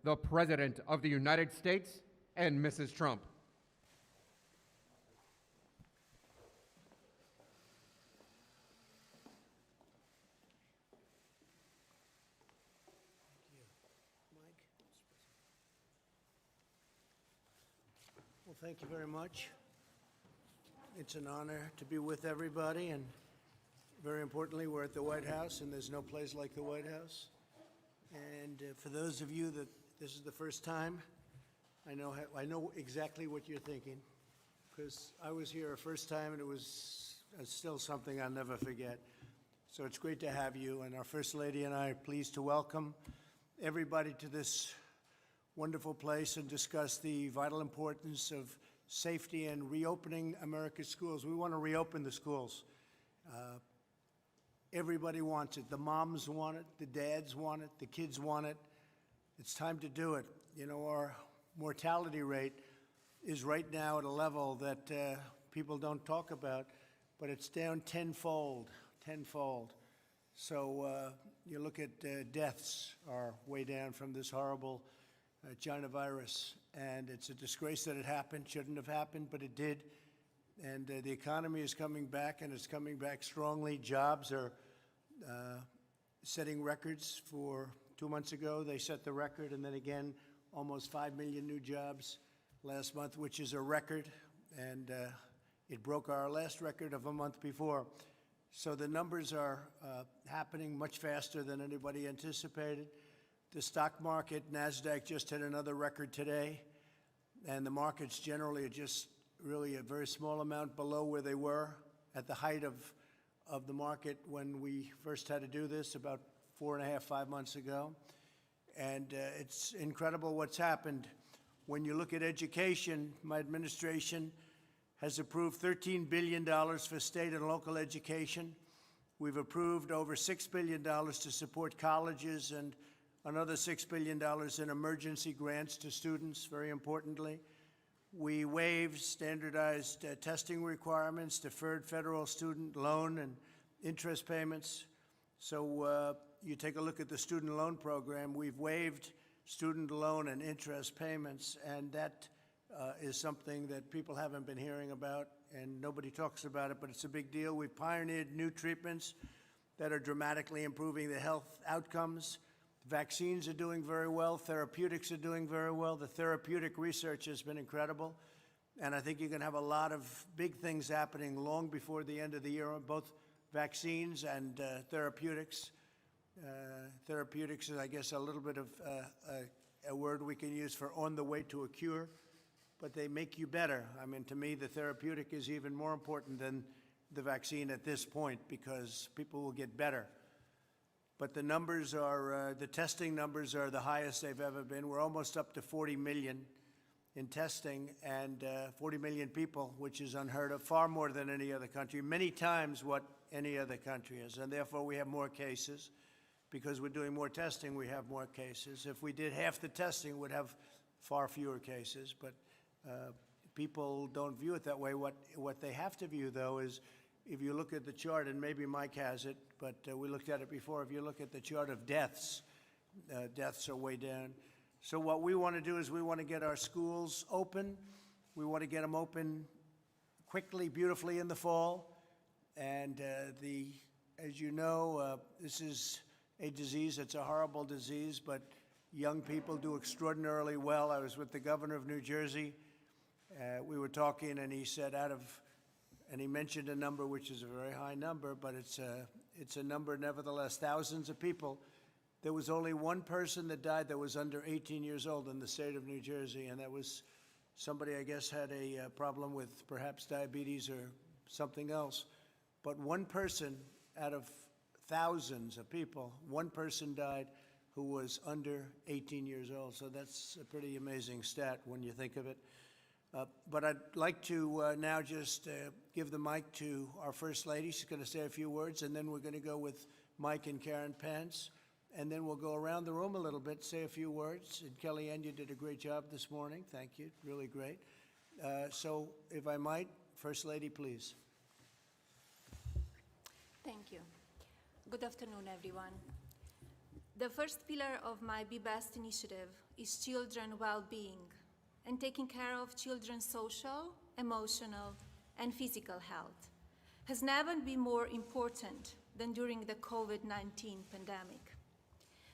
the President of the United States and Mrs. Trump. Mike? Well, thank you very much. It's an honor to be with everybody, and very importantly, we're at the White House, and there's no place like the White House. And for those of you that this is the first time, I know exactly what you're thinking, because I was here a first time, and it was still something I'll never forget. So it's great to have you, and our First Lady and I are pleased to welcome everybody to this wonderful place and discuss the vital importance of safety and reopening America's schools. We want to reopen the schools. Everybody wants it. The moms want it, the dads want it, the kids want it. It's time to do it. You know, our mortality rate is right now at a level that people don't talk about, but it's down tenfold. So you look at deaths are way down from this horrible China virus, and it's a disgrace that it happened. Shouldn't have happened, but it did. And the economy is coming back, and it's coming back strongly. Jobs are setting records. For 2 months ago, they set the record, and then again, almost 5 million new jobs last month, which is a record, and it broke our last record of a month before. So the numbers are happening much faster than anybody anticipated. The stock market, NASDAQ, just hit another record today, and the markets generally are just really a very small amount below where they were at the height of the market when we first had to do this about 4.5, 5 months ago. And it's incredible what's happened. When you look at education, my administration has approved $13 billion for state and local education. We've approved over $6 billion to support colleges and another $6 billion in emergency grants to students, very importantly. We waived standardized testing requirements, deferred federal student loan and interest payments. So you take a look at the student loan program, we've waived student loan and interest payments, and that is something that people haven't been hearing about, and nobody talks about it, but it's a big deal. We've pioneered new treatments that are dramatically improving the health outcomes. Vaccines are doing very well. Therapeutics are doing very well. The therapeutic research has been incredible. And I think you're going to have a lot of big things happening long before the end of the year, both vaccines and therapeutics. Therapeutics is, I guess, a little bit of a word we can use for on the way to a cure, but they make you better. I mean, to me, the therapeutic is even more important than the vaccine at this point because people will get better. But the numbers are, the testing numbers are the highest they've ever been. We're almost up to 40 million in testing, and 40 million people, which is unheard of, far more than any other country, many times what any other country is. And therefore, we have more cases. Because we're doing more testing, we have more cases. If we did half the testing, we'd have far fewer cases. But people don't view it that way. What they have to view, though, is if you look at the chart, and maybe Mike has it, but we looked at it before. If you look at the chart of deaths, deaths are way down. So what we want to do is we want to get our schools open. We want to get them open quickly, beautifully in the fall. And as you know, this is a disease. It's a horrible disease, but young people do extraordinarily well. I was with the governor of New Jersey. We were talking, and he said and he mentioned a number which is a very high number, but it's a number nevertheless, thousands of people. There was only one person that died that was under 18 years old in the state of New Jersey, and that was somebody, I guess, had a problem with perhaps diabetes or something else. But one person out of thousands of people, one person died who was under 18 years old. So that's a pretty amazing stat when you think of it. But I'd like to now just give the mic to our First Lady. She's going to say a few words, and then we're going to go with Mike and Karen Pence. And then we'll go around the room a little bit, say a few words. And Kellyanne, you did a great job this morning. Thank you. Really great. So if I might, First Lady, please. Thank you. Good afternoon, everyone. The first pillar of my Be Best initiative is children well-being and taking care of children's social, emotional, and physical health has never been more important than during the COVID-19 pandemic.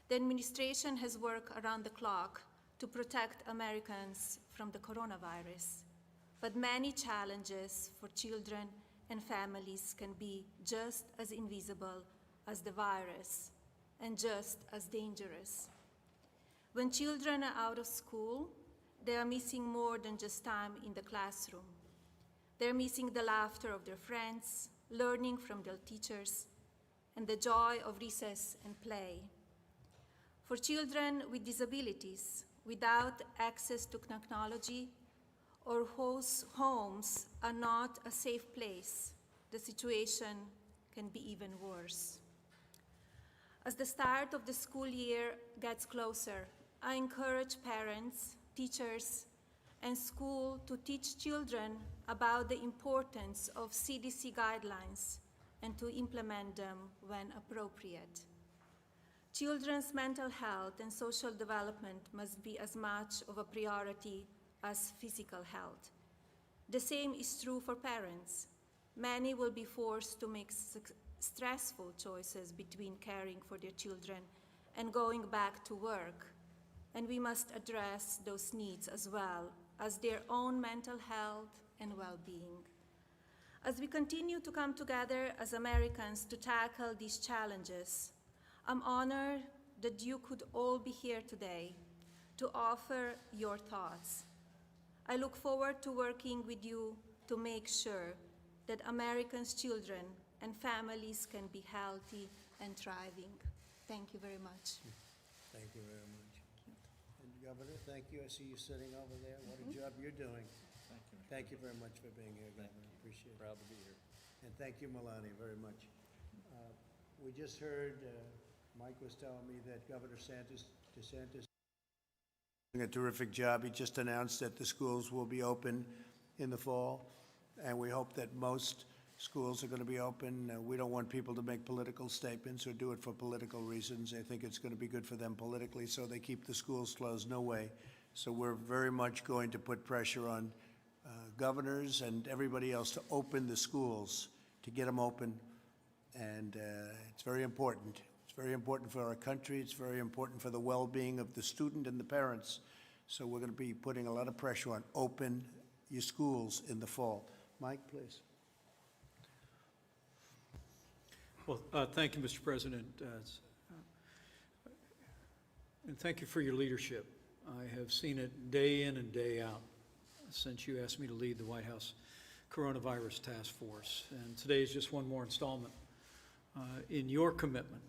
The administration has worked around the clock to protect Americans from the coronavirus, but many challenges for children and families can be just as invisible as the virus and just as dangerous. When children are out of school, they are missing more than just time in the classroom. They're missing the laughter of their friends, learning from their teachers, and the joy of recess and play. For children with disabilities, without access to technology, or whose homes are not a safe place, the situation can be even worse. As the start of the school year gets closer, I encourage parents, teachers, and school to teach children about the importance of CDC guidelines and to implement them when appropriate. Children's mental health and social development must be as much of a priority as physical health. The same is true for parents. Many will be forced to make stressful choices between caring for their children and going back to work, and we must address those needs as well as their own mental health and well-being. As we continue to come together as Americans to tackle these challenges, I'm honored that you could all be here today to offer your thoughts. I look forward to working with you to make sure that Americans' children and families can be healthy and thriving. Thank you very much. Thank you very much. And Governor, thank you. I see you sitting over there. What a job you're doing. Thank you, Mr. Thank you very much for being here, Governor. Appreciate it. Proud to be here. And thank you, Melania, very much. We just heard, Mike was telling me that Governor DeSantis doing a terrific job. He just announced that the schools will be open in the fall, and we hope that most schools are going to be open. We don't want people to make political statements or do it for political reasons. I think it's going to be good for them politically, so they keep the schools closed. No way. So we're very much going to put pressure on governors and everybody else to open the schools, to get them open, and it's very important. It's very important for our country. It's very important for the well-being of the student and the parents. So we're going to be putting a lot of pressure on open your schools in the fall. Mike, please. Well, thank you, Mr. President, and thank you for your leadership. I have seen it day in and day out since you asked me to lead the White House Coronavirus Task Force, and today is just one more installment in your commitment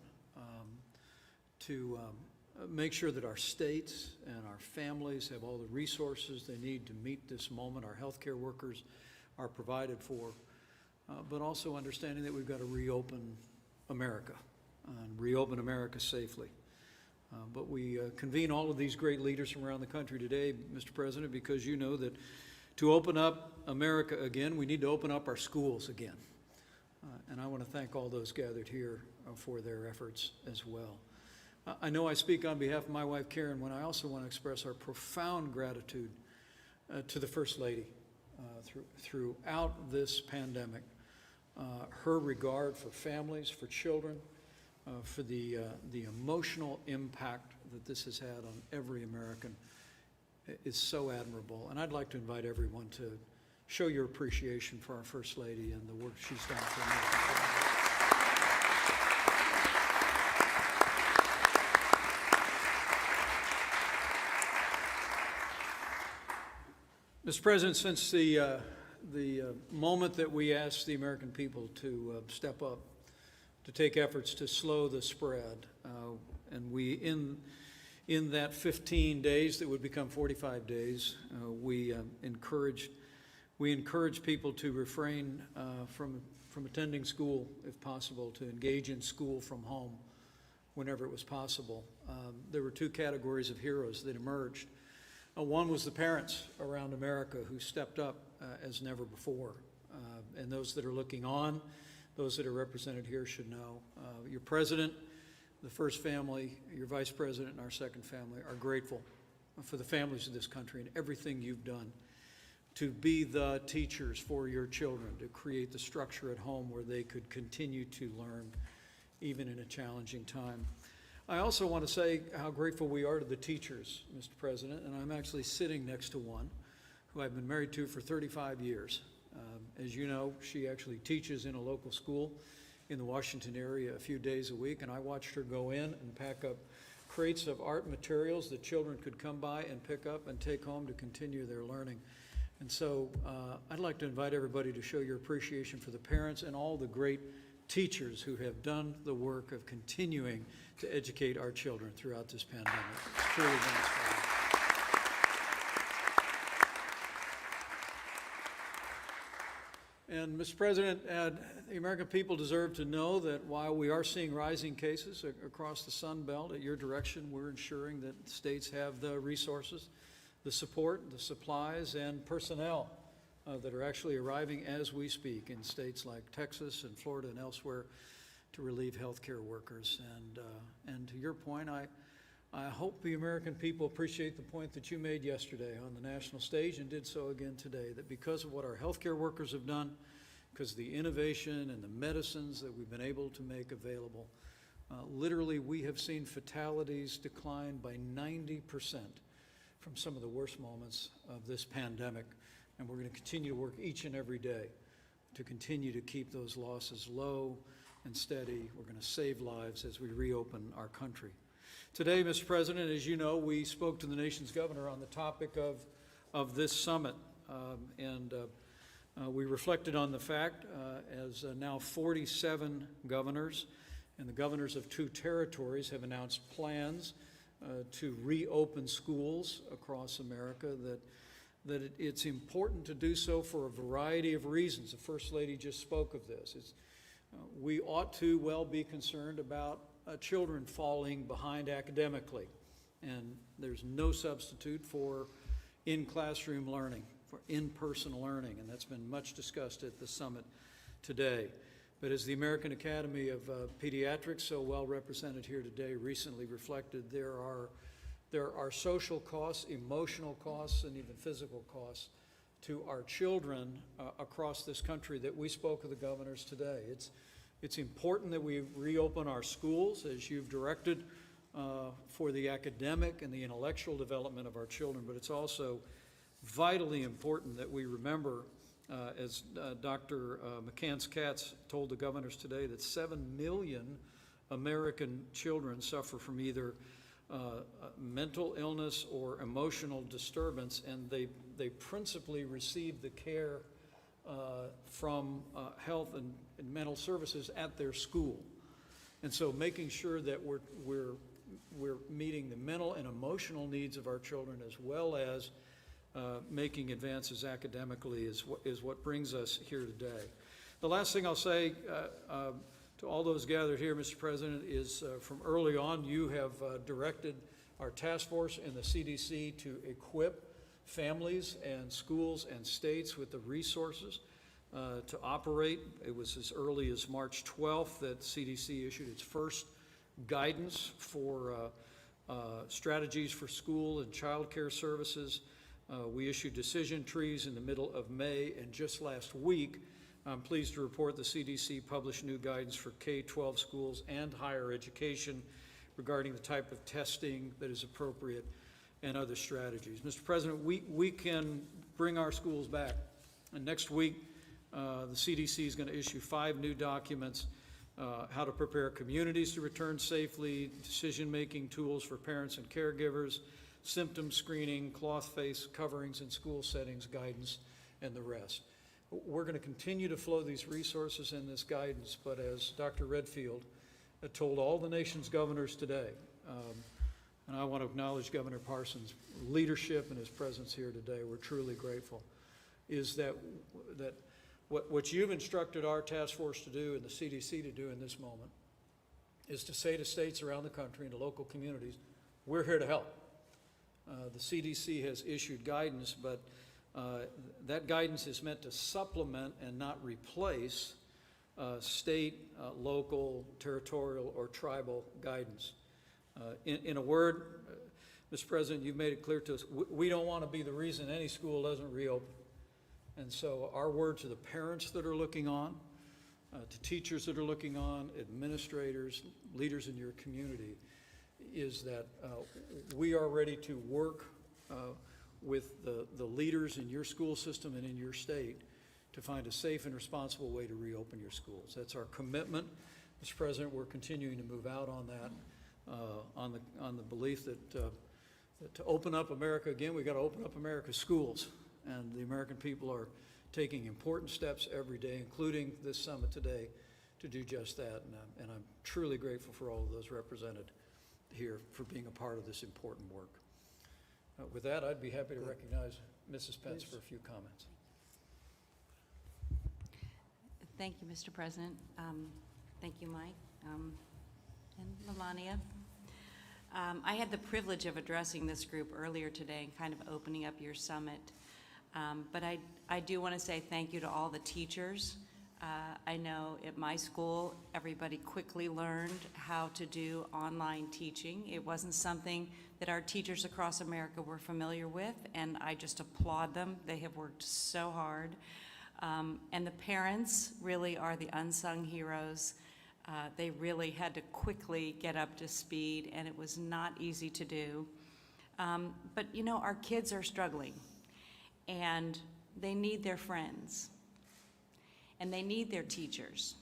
to make sure that our states and our families have all the resources they need to meet this moment. Our healthcare workers are provided for, but also understanding that we've got to reopen America and reopen America safely. But we convene all of these great leaders from around the country today, Mr. President, because you know that to open up America again, we need to open up our schools again. And I want to thank all those gathered here for their efforts as well. I know I speak on behalf of my wife, Karen, when I also want to express our profound gratitude to the First Lady throughout this pandemic. Her regard for families, for children, for the emotional impact that this has had on every American is so admirable. And I'd like to invite everyone to show your appreciation for our First Lady and the work she's done for American families. Mr. President, since the moment that we asked the American people to step up, to take efforts to slow the spread, and we, in that 15 days that would become 45 days, we encouraged people to refrain from attending school if possible, to engage in school from home whenever it was possible. There were two categories of heroes that emerged. One was the parents around America who stepped up as never before. And those that are looking on, those that are represented here should know. Your president the first family, your vice president, and our second family are grateful for the families of this country and everything you've done to be the teachers for your children, to create the structure at home where they could continue to learn even in a challenging time. I also want to say how grateful we are to the teachers, Mr. President, and I'm actually sitting next to one who I've been married to for 35 years. As you know, she actually teaches in a local school in the Washington area a few days a week, and I watched her go in and pack up crates of art materials that children could come by and pick up and take home to continue their learning. And so I'd like to invite everybody to show your appreciation for the parents and all the great teachers who have done the work of continuing to educate our children throughout this pandemic. It's truly been inspiring. And Mr. President, the American people deserve to know that while we are seeing rising cases across the Sun Belt, at your direction, we're ensuring that states have the resources, the support, the supplies, and personnel that are actually arriving as we speak in states like Texas and Florida and elsewhere to relieve healthcare workers. And to your point, I hope the American people appreciate the point that you made yesterday on the national stage and did so again today, that because of what our healthcare workers have done, because of the innovation and the medicines that we've been able to make available, literally we have seen fatalities decline by 90% from some of the worst moments of this pandemic. And we're going to continue to work each and every day to continue to keep those losses low and steady. We're going to save lives as we reopen our country. Today, Mr. President, as you know, we spoke to the nation's governor on the topic of this summit. We reflected on the fact, as now 47 governors and the governors of 2 territories have announced plans to reopen schools across America, that it's important to do so for a variety of reasons. The First Lady just spoke of this. We ought to well be concerned about children falling behind academically, and there's no substitute for in-classroom learning, for in-person learning, and that's been much discussed at the summit today. But as the American Academy of Pediatrics, so well represented here today, recently reflected, there are social costs, emotional costs, and even physical costs to our children across this country that we spoke with the governors today. It's important that we reopen our schools, as you've directed, for the academic and the intellectual development of our children, but it's also vitally important that we remember, as Dr. McCants-Katz told the governors today, that 7 million American children suffer from either mental illness or emotional disturbance, and they principally receive the care from health and mental services at their school. And so making sure that we're meeting the mental and emotional needs of our children, as well as making advances academically, is what brings us here today. The last thing I'll say to all those gathered here, Mr. President, is from early on you have directed our task force and the CDC to equip families and schools and states with the resources to operate. It was as early as March 12th that CDC issued its first guidance for strategies for school and child care services. We issued decision trees in the middle of May, and just last week, I'm pleased to report the CDC published new guidance for K-12 schools and higher education regarding the type of testing that is appropriate and other strategies. Mr. President, we can bring our schools back. And next week, the CDC is going to issue 5 new documents, how to prepare communities to return safely, decision-making tools for parents and caregivers, symptom screening, cloth face coverings in school settings, guidance, and the rest. We're going to continue to flow these resources and this guidance, but as Dr. Redfield told all the nation's governors today, and I want to acknowledge Governor Parsons' leadership and his presence here today, we're truly grateful, is that what you've instructed our task force to do and the CDC to do in this moment is to say to states around the country and to local communities, we're here to help. The CDC has issued guidance, but that guidance is meant to supplement and not replace state, local, territorial, or tribal guidance. In a word, Mr. President, you've made it clear to us, we don't want to be the reason any school doesn't reopen. And so our word to the parents that are looking on, to teachers that are looking on, administrators, leaders in your community, is that we are ready to work with the leaders in your school system and in your state to find a safe and responsible way to reopen your schools. That's our commitment. Mr. President, we're continuing to move out on that, on the belief that to open up America again, we've got to open up America's schools. And the American people are taking important steps every day, including this summit today, to do just that. And I'm truly grateful for all of those represented here for being a part of this important work. With that, I'd be happy to recognize Mrs. Pence for a few comments. Thank you, Mr. President. Thank you, Mike, and Melania. I had the privilege of addressing this group earlier today and kind of opening up your summit. But I do want to say thank you to all the teachers. I know at my school, everybody quickly learned how to do online teaching. It wasn't something that our teachers across America were familiar with, and I just applaud them. They have worked so hard. And the parents really are the unsung heroes. They really had to quickly get up to speed, and it was not easy to do. But you know, our kids are struggling, and they need their friends, and they need their teachers,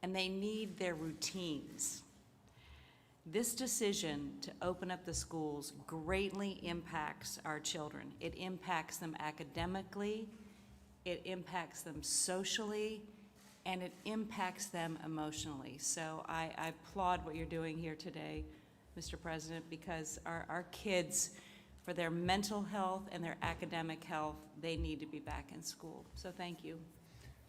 and they need their routines. This decision to open up the schools greatly impacts our children. It impacts them academically, it impacts them socially, and it impacts them emotionally. So I applaud what you're doing here today, Mr. President, because our kids, for their mental health and their academic health, they need to be back in school. So thank you.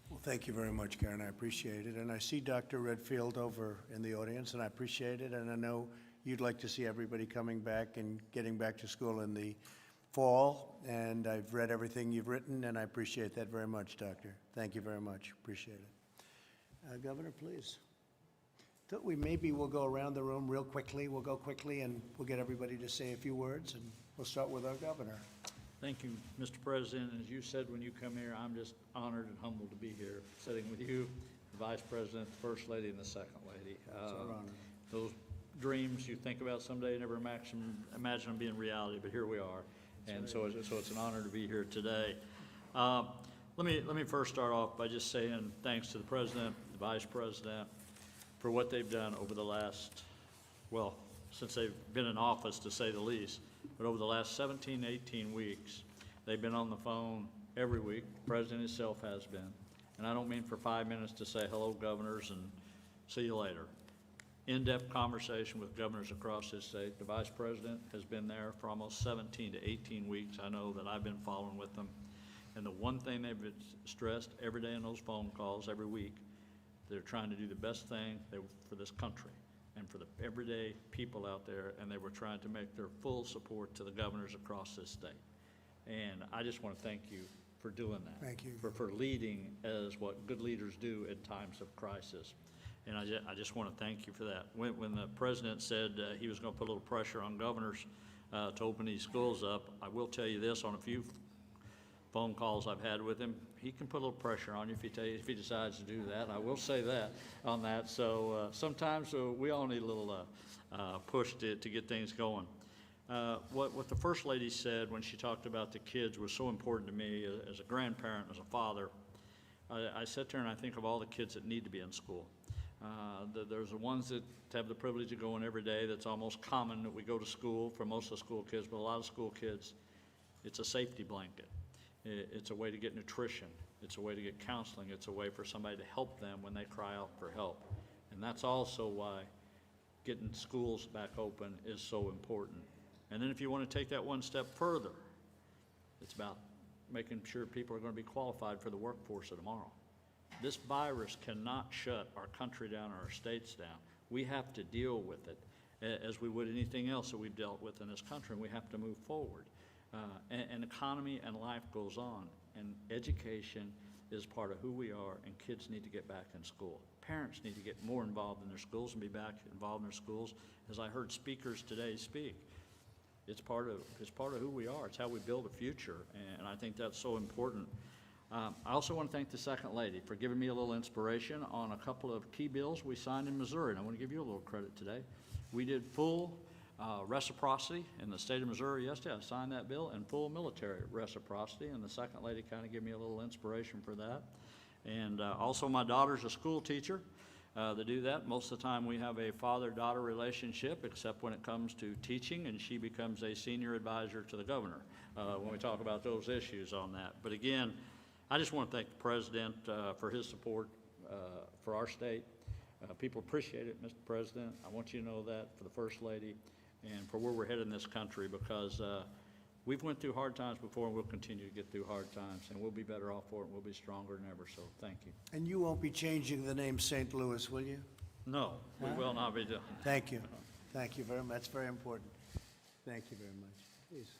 Well, thank you very much, Karen. I appreciate it. And I see Dr. Redfield over in the audience, and I appreciate it. And I know you'd like to see everybody coming back and getting back to school in the fall. And I've read everything you've written, and I appreciate that very much, Doctor. Thank you very much. Appreciate it. Governor, please. Thought maybe we'll go around the room real quickly. We'll go quickly, and we'll get everybody to say a few words, and we'll start with our governor. Thank you, Mr. President. As you said when you come here, I'm just honored and humbled to be here, sitting with you, the Vice President, the First Lady, and the Second Lady. It's our honor. Those dreams you think about someday, you never imagine them being reality, but here we are. And so it's an honor to be here today. Let me first start off by just saying thanks to the President, the Vice President, for what they've done over the last, well, since they've been in office, to say the least. But over the last 17, 18 weeks, they've been on the phone every week. The President himself has been. And I don't mean for 5 minutes to say hello, governors, and see you later. In-depth conversation with governors across this state. The Vice President has been there for almost 17 to 18 weeks. I know that I've been following with them. And the one thing they've stressed every day in those phone calls, every week, they're trying to do the best thing for this country and for the everyday people out there, and they were trying to make their full support to the governors across this state. And I just want to thank you for doing that. Thank you. For leading as what good leaders do in times of crisis. And I just want to thank you for that. When the President said he was going to put a little pressure on governors to open these schools up, I will tell you this, on a few phone calls I've had with him, he can put a little pressure on you if he decides to do that. I will say that on that. So sometimes we all need a little push to get things going. What the First Lady said when she talked about the kids was so important to me as a grandparent, as a father. I sit there and I think of all the kids that need to be in school. There's the ones that have the privilege of going every day. That's almost common that we go to school for most of the school kids, but a lot of school kids, it's a safety blanket. It's a way to get nutrition. It's a way to get counseling. It's a way for somebody to help them when they cry out for help. And that's also why getting schools back open is so important. And then if you want to take that one step further, it's about making sure people are going to be qualified for the workforce of tomorrow. This virus cannot shut our country down or our states down. We have to deal with it as we would anything else that we've dealt with in this country, and we have to move forward. And economy and life goes on, and education is part of who we are, and kids need to get back in school. Parents need to get more involved in their schools and be back involved in their schools. As I heard speakers today speak, it's part of who we are. It's how we build a future, and I think that's so important. I also want to thank the Second Lady for giving me a little inspiration on a couple of key bills we signed in Missouri, and I want to give you a little credit today. We did full reciprocity in the state of Missouri yesterday. I signed that bill, and full military reciprocity, and the Second Lady kind of gave me a little inspiration for that. And also my daughter's a school teacher. To do that, most of the time we have a father-daughter relationship, except when it comes to teaching, and she becomes a senior advisor to the governor when we talk about those issues on that. But again, I just want to thank the President for his support for our state. People appreciate it, Mr. President. I want you to know that for the First Lady and for where we're headed in this country, because we've went through hard times before, and we'll continue to get through hard times, and we'll be better off for it, and we'll be stronger than ever, so thank you. And you won't be changing the name St. Louis, will you? No, we will not be doing. Thank you. Thank you very much. That's very important. Thank you very much. Please.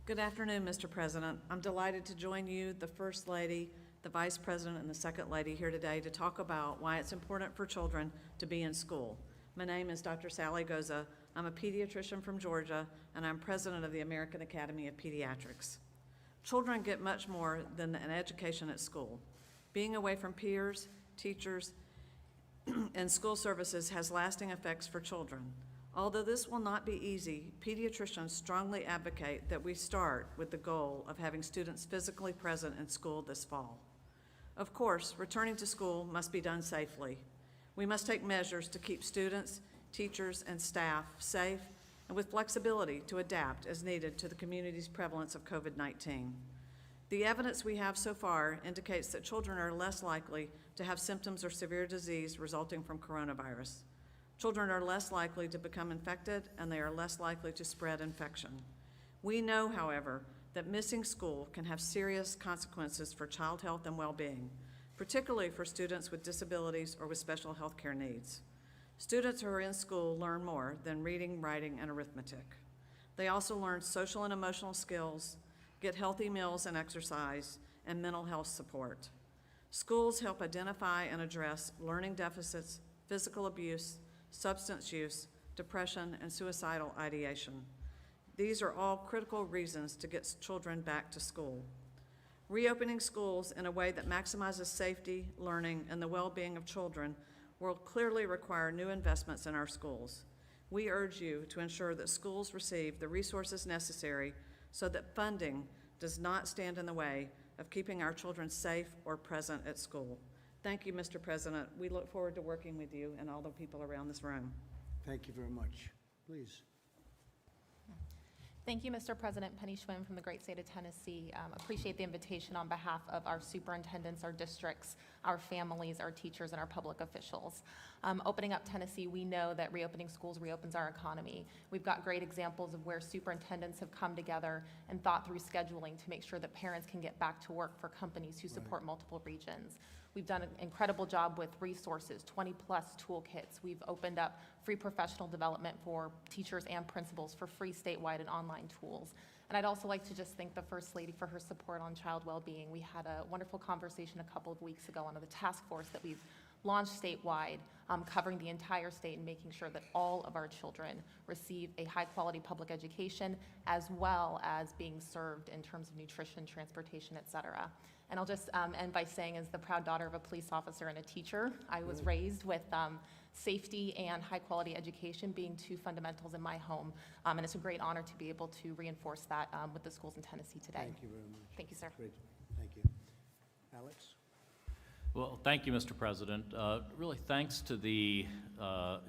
Good afternoon, Mr. President. I'm delighted to join you, the First Lady, the Vice President, and the Second Lady here today to talk about why it's important for children to be in school. My name is Dr. Sally Goza. I'm a pediatrician from Georgia, and I'm president of the American Academy of Pediatrics. Children get much more than an education at school. Being away from peers, teachers, and school services has lasting effects for children. Although this will not be easy, pediatricians strongly advocate that we start with the goal of having students physically present in school this fall. Of course, returning to school must be done safely. We must take measures to keep students, teachers, and staff safe and with flexibility to adapt as needed to the community's prevalence of COVID-19. The evidence we have so far indicates that children are less likely to have symptoms or severe disease resulting from coronavirus. Children are less likely to become infected, and they are less likely to spread infection. We know, however, that missing school can have serious consequences for child health and well-being, particularly for students with disabilities or with special health care needs. Students who are in school learn more than reading, writing, and arithmetic. They also learn social and emotional skills, get healthy meals and exercise, and mental health support. Schools help identify and address learning deficits, physical abuse, substance use, depression, and suicidal ideation. These are all critical reasons to get children back to school. Reopening schools in a way that maximizes safety, learning, and the well-being of children will clearly require new investments in our schools. We urge you to ensure that schools receive the resources necessary so that funding does not stand in the way of keeping our children safe or present at school. Thank you, Mr. President. We look forward to working with you and all the people around this room. Thank you very much. Please. Thank you, Mr. President. Penny Schwinn from the great state of Tennessee. Appreciate the invitation on behalf of our superintendents, our districts, our families, our teachers, and our public officials. Opening up Tennessee, we know that reopening schools reopens our economy. We've got great examples of where superintendents have come together and thought through scheduling to make sure that parents can get back to work for companies who support multiple regions. We've done an incredible job with resources, 20-plus toolkits. We've opened up free professional development for teachers and principals for free statewide and online tools. And I'd also like to just thank the First Lady for her support on child well-being. We had a wonderful conversation a couple of weeks ago on the task force that we've launched statewide, covering the entire state and making sure that all of our children receive a high-quality public education, as well as being served in terms of nutrition, transportation, et cetera. And I'll just end by saying, as the proud daughter of a police officer and a teacher, I was raised with safety and high-quality education being two fundamentals in my home. And it's a great honor to be able to reinforce that with the schools in Tennessee today. Thank you very much. Thank you, sir. Great. Thank you. Alex? Well, thank you, Mr. President. Really, thanks to the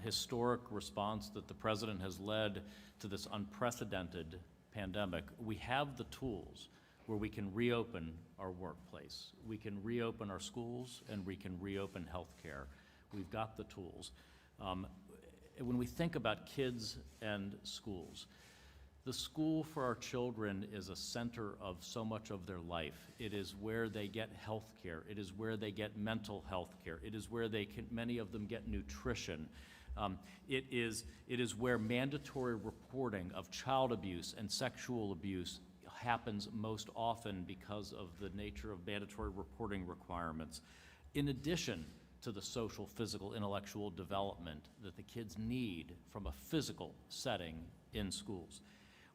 historic response that the President has led to this unprecedented pandemic, we have the tools where we can reopen our workplace. We can reopen our schools, and we can reopen healthcare. We've got the tools. When we think about kids and schools, the school for our children is a center of so much of their life. It is where they get health care. It is where they get mental health care. It is where many of them get nutrition. It is where mandatory reporting of child abuse and sexual abuse happens most often because of the nature of mandatory reporting requirements, in addition to the social, physical, intellectual development that the kids need from a physical setting in schools.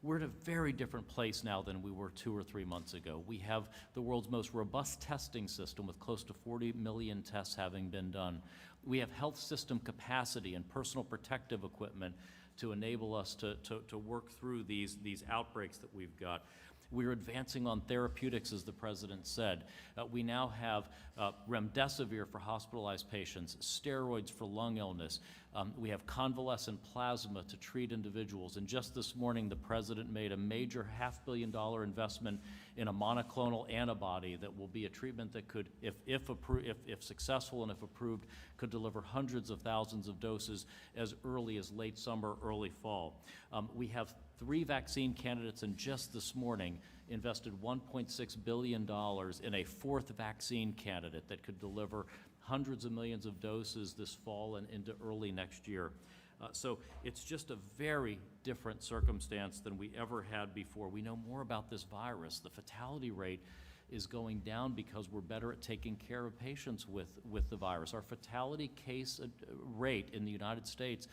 We're in a very different place now than we were 2 or 3 months ago. We have the world's most robust testing system with close to 40 million tests having been done. We have health system capacity and personal protective equipment to enable us to work through these outbreaks that we've got. We're advancing on therapeutics, as the President said. We now have remdesivir for hospitalized patients, steroids for lung illness. We have convalescent plasma to treat individuals. And just this morning, the President made a major $500 million investment in a monoclonal antibody that will be a treatment that could, if successful and if approved, could deliver hundreds of thousands of doses as early as late summer, early fall. We have 3 vaccine candidates, and just this morning invested $1.6 billion in a 4th vaccine candidate that could deliver hundreds of millions of doses this fall and into early next year. So it's just a very different circumstance than we ever had before. We know more about this virus. The fatality rate is going down because we're better at taking care of patients with the virus. Our fatality case rate in the United States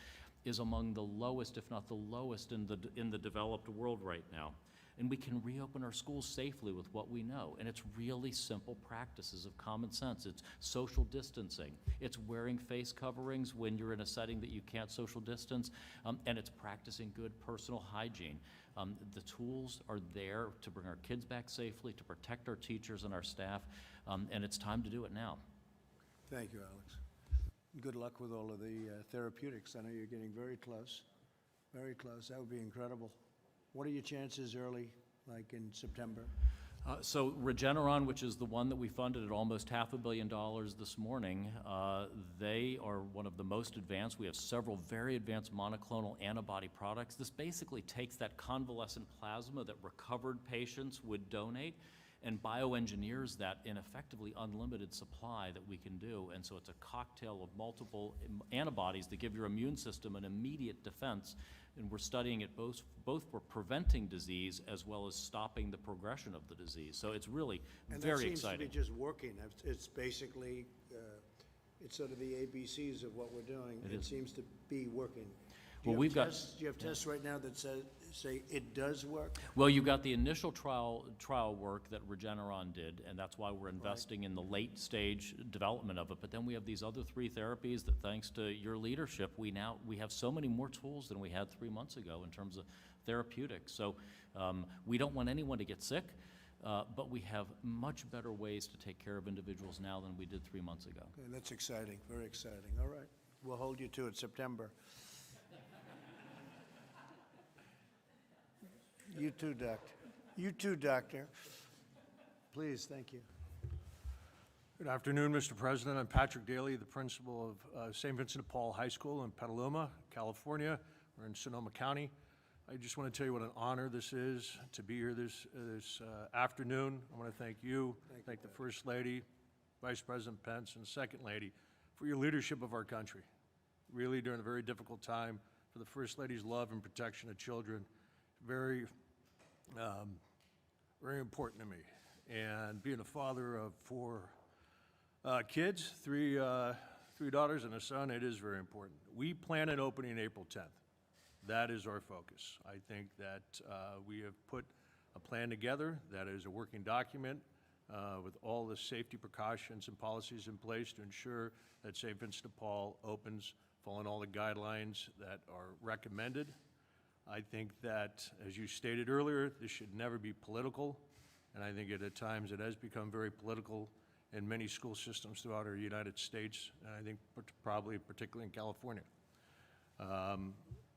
is among the lowest, if not the lowest, in the developed world right now. And we can reopen our schools safely with what we know. And it's really simple practices of common sense. It's social distancing. It's wearing face coverings when you're in a setting that you can't social distance. And it's practicing good personal hygiene. The tools are there to bring our kids back safely, to protect our teachers and our staff. And it's time to do it now. Thank you, Alex. Good luck with all of the therapeutics. I know you're getting very close, very close. That would be incredible. What are your chances early, like in September? So Regeneron, which is the one that we funded at almost $500 million this morning, they are one of the most advanced. We have several very advanced monoclonal antibody products. This basically takes that convalescent plasma that recovered patients would donate and bioengineers that in effectively unlimited supply that we can do. And so it's a cocktail of multiple antibodies that give your immune system an immediate defense. And we're studying it both for preventing disease as well as stopping the progression of the disease. So it's really very exciting. And that seems to be just working. It's basically, it's sort of the ABCs of what we're doing. It seems to be working. Do Well, we've got. Do you have tests right now that say it does work? Well, you've got the initial trial work that Regeneron did, and that's why we're investing in the late stage development of it. But then we have these other 3 therapies that, thanks to your leadership, we have so many more tools than we had 3 months ago in terms of therapeutics. So we don't want anyone to get sick, but we have much better ways to take care of individuals now than we did 3 months ago. Okay, that's exciting, very exciting. All right, we'll hold you to it, September. You too, Doctor. You too, Doctor. Please, thank you. Good afternoon, Mr. President. I'm Patrick Daly, the principal of St. Vincent de Paul High School in Petaluma, California. We're in Sonoma County. I just want to tell you what an honor this is to be here this afternoon. I want to thank you, thank the First Lady, Vice President Pence, and Second Lady for your leadership of our country. Really, during a very difficult time, for the First Lady's love and protection of children, very important to me. And being a father of 4 kids, three daughters and a son, it is very important. We plan an opening April 10th. That is our focus. I think that we have put a plan together that is a working document with all the safety precautions and policies in place to ensure that St. Vincent de Paul opens following all the guidelines that are recommended. I think that, as you stated earlier, this should never be political, and I think at times it has become very political in many school systems throughout our United States, and I think probably particularly in California.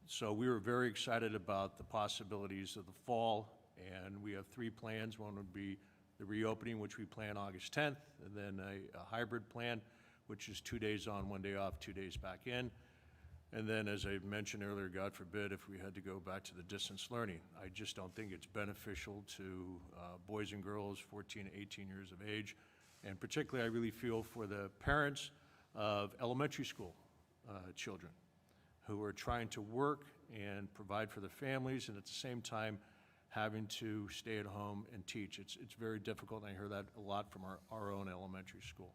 So we were very excited about the possibilities of the fall, and we have 3 plans. One would be the reopening, which we plan August 10th, and then a hybrid plan, which is 2 days on, 1 day off, 2 days back in. And then, as I mentioned earlier, God forbid if we had to go back to the distance learning. I just don't think it's beneficial to boys and girls 14 to 18 years of age. And particularly, I really feel for the parents of elementary school children who are trying to work and provide for their families and at the same time having to stay at home and teach. It's very difficult, and I hear that a lot from our own elementary school.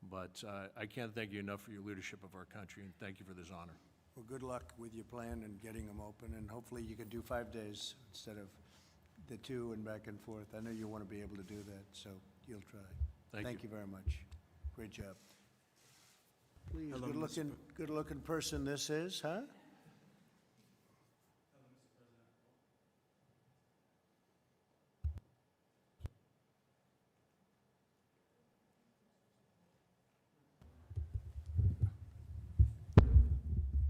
But I can't thank you enough for your leadership of our country, and thank you for this honor. Well, good luck with your plan and getting them open, and hopefully you can do 5 days instead of the 2 and back and forth. I know you want to be able to do that, so you'll try. Thank Thank you. you very much. Great job. Please, Hello, Mr. good-looking person this is, huh?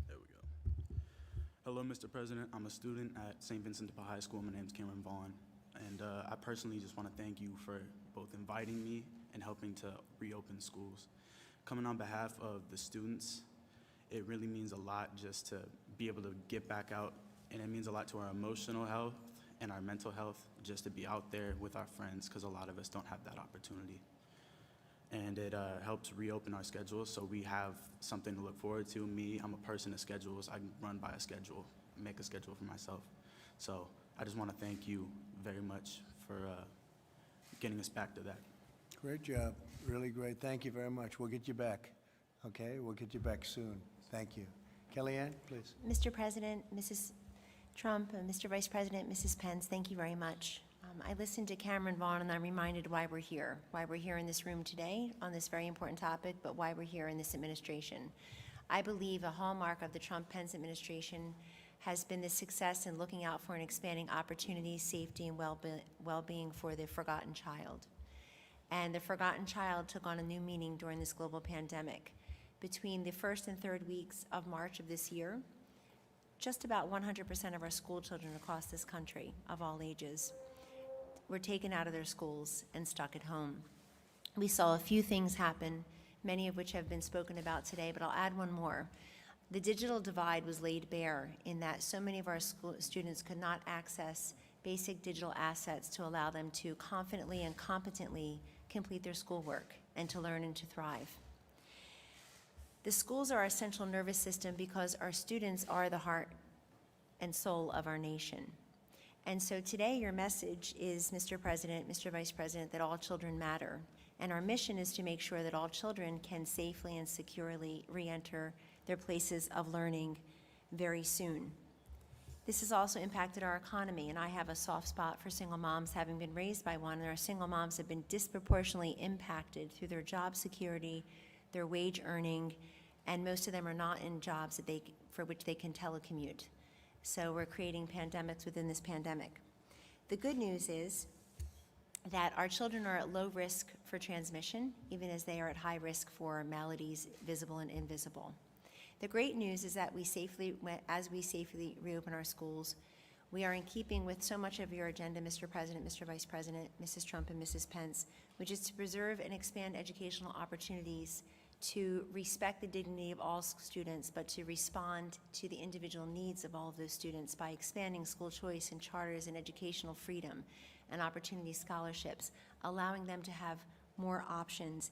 There we go. Hello, Mr. President. I'm a student at St. Vincent de Paul High School. My name's Cameron Vaughn. And I personally just want to thank you for both inviting me and helping to reopen schools. Coming on behalf of the students, it really means a lot just to be able to get back out, and it means a lot to our emotional health and our mental health just to be out there with our friends, because a lot of us don't have that opportunity. And it helps reopen our schedules, so we have something to look forward to. Me, I'm a person of schedules. I run by a schedule, make a schedule for myself. So I just want to thank you very much for getting us back to that. Great job, really great. Thank you very much. We'll get you back, okay? We'll get you back soon. Thank you. Kellyanne, please. Mr. President, Mrs. Trump, and Mr. Vice President, Mrs. Pence, thank you very much. I listened to Cameron Vaughn, and I'm reminded why we're here in this room today on this very important topic, but why we're here in this administration. I believe a hallmark of the Trump-Pence administration has been the success in looking out for and expanding opportunities, safety, and well-being for the forgotten child. And the forgotten child took on a new meaning during this global pandemic. Between the first and third weeks of March of this year, just about 100% of our school children across this country, of all ages, were taken out of their schools and stuck at home. We saw a few things happen, many of which have been spoken about today, but I'll add one more. The digital divide was laid bare in that so many of our students could not access basic digital assets to allow them to confidently and competently complete their schoolwork and to learn and to thrive. The schools are our central nervous system because our students are the heart and soul of our nation. And so today your message is, Mr. President, Mr. Vice President, that all children matter. And our mission is to make sure that all children can safely and securely re-enter their places of learning very soon. This has also impacted our economy, and I have a soft spot for single moms, having been raised by one, and our single moms have been disproportionately impacted through their job security, their wage earning, and most of them are not in jobs for which they can telecommute. So we're creating pandemics within this pandemic. The good news is that our children are at low risk for transmission, even as they are at high risk for maladies, visible and invisible. The great news is that as we safely reopen our schools, we are in keeping with so much of your agenda, Mr. President, Mr. Vice President, Mrs. Trump, and Mrs. Pence, which is to preserve and expand educational opportunities, to respect the dignity of all students, but to respond to the individual needs of all of those students by expanding school choice and charters and educational freedom and opportunity scholarships, allowing them to have more options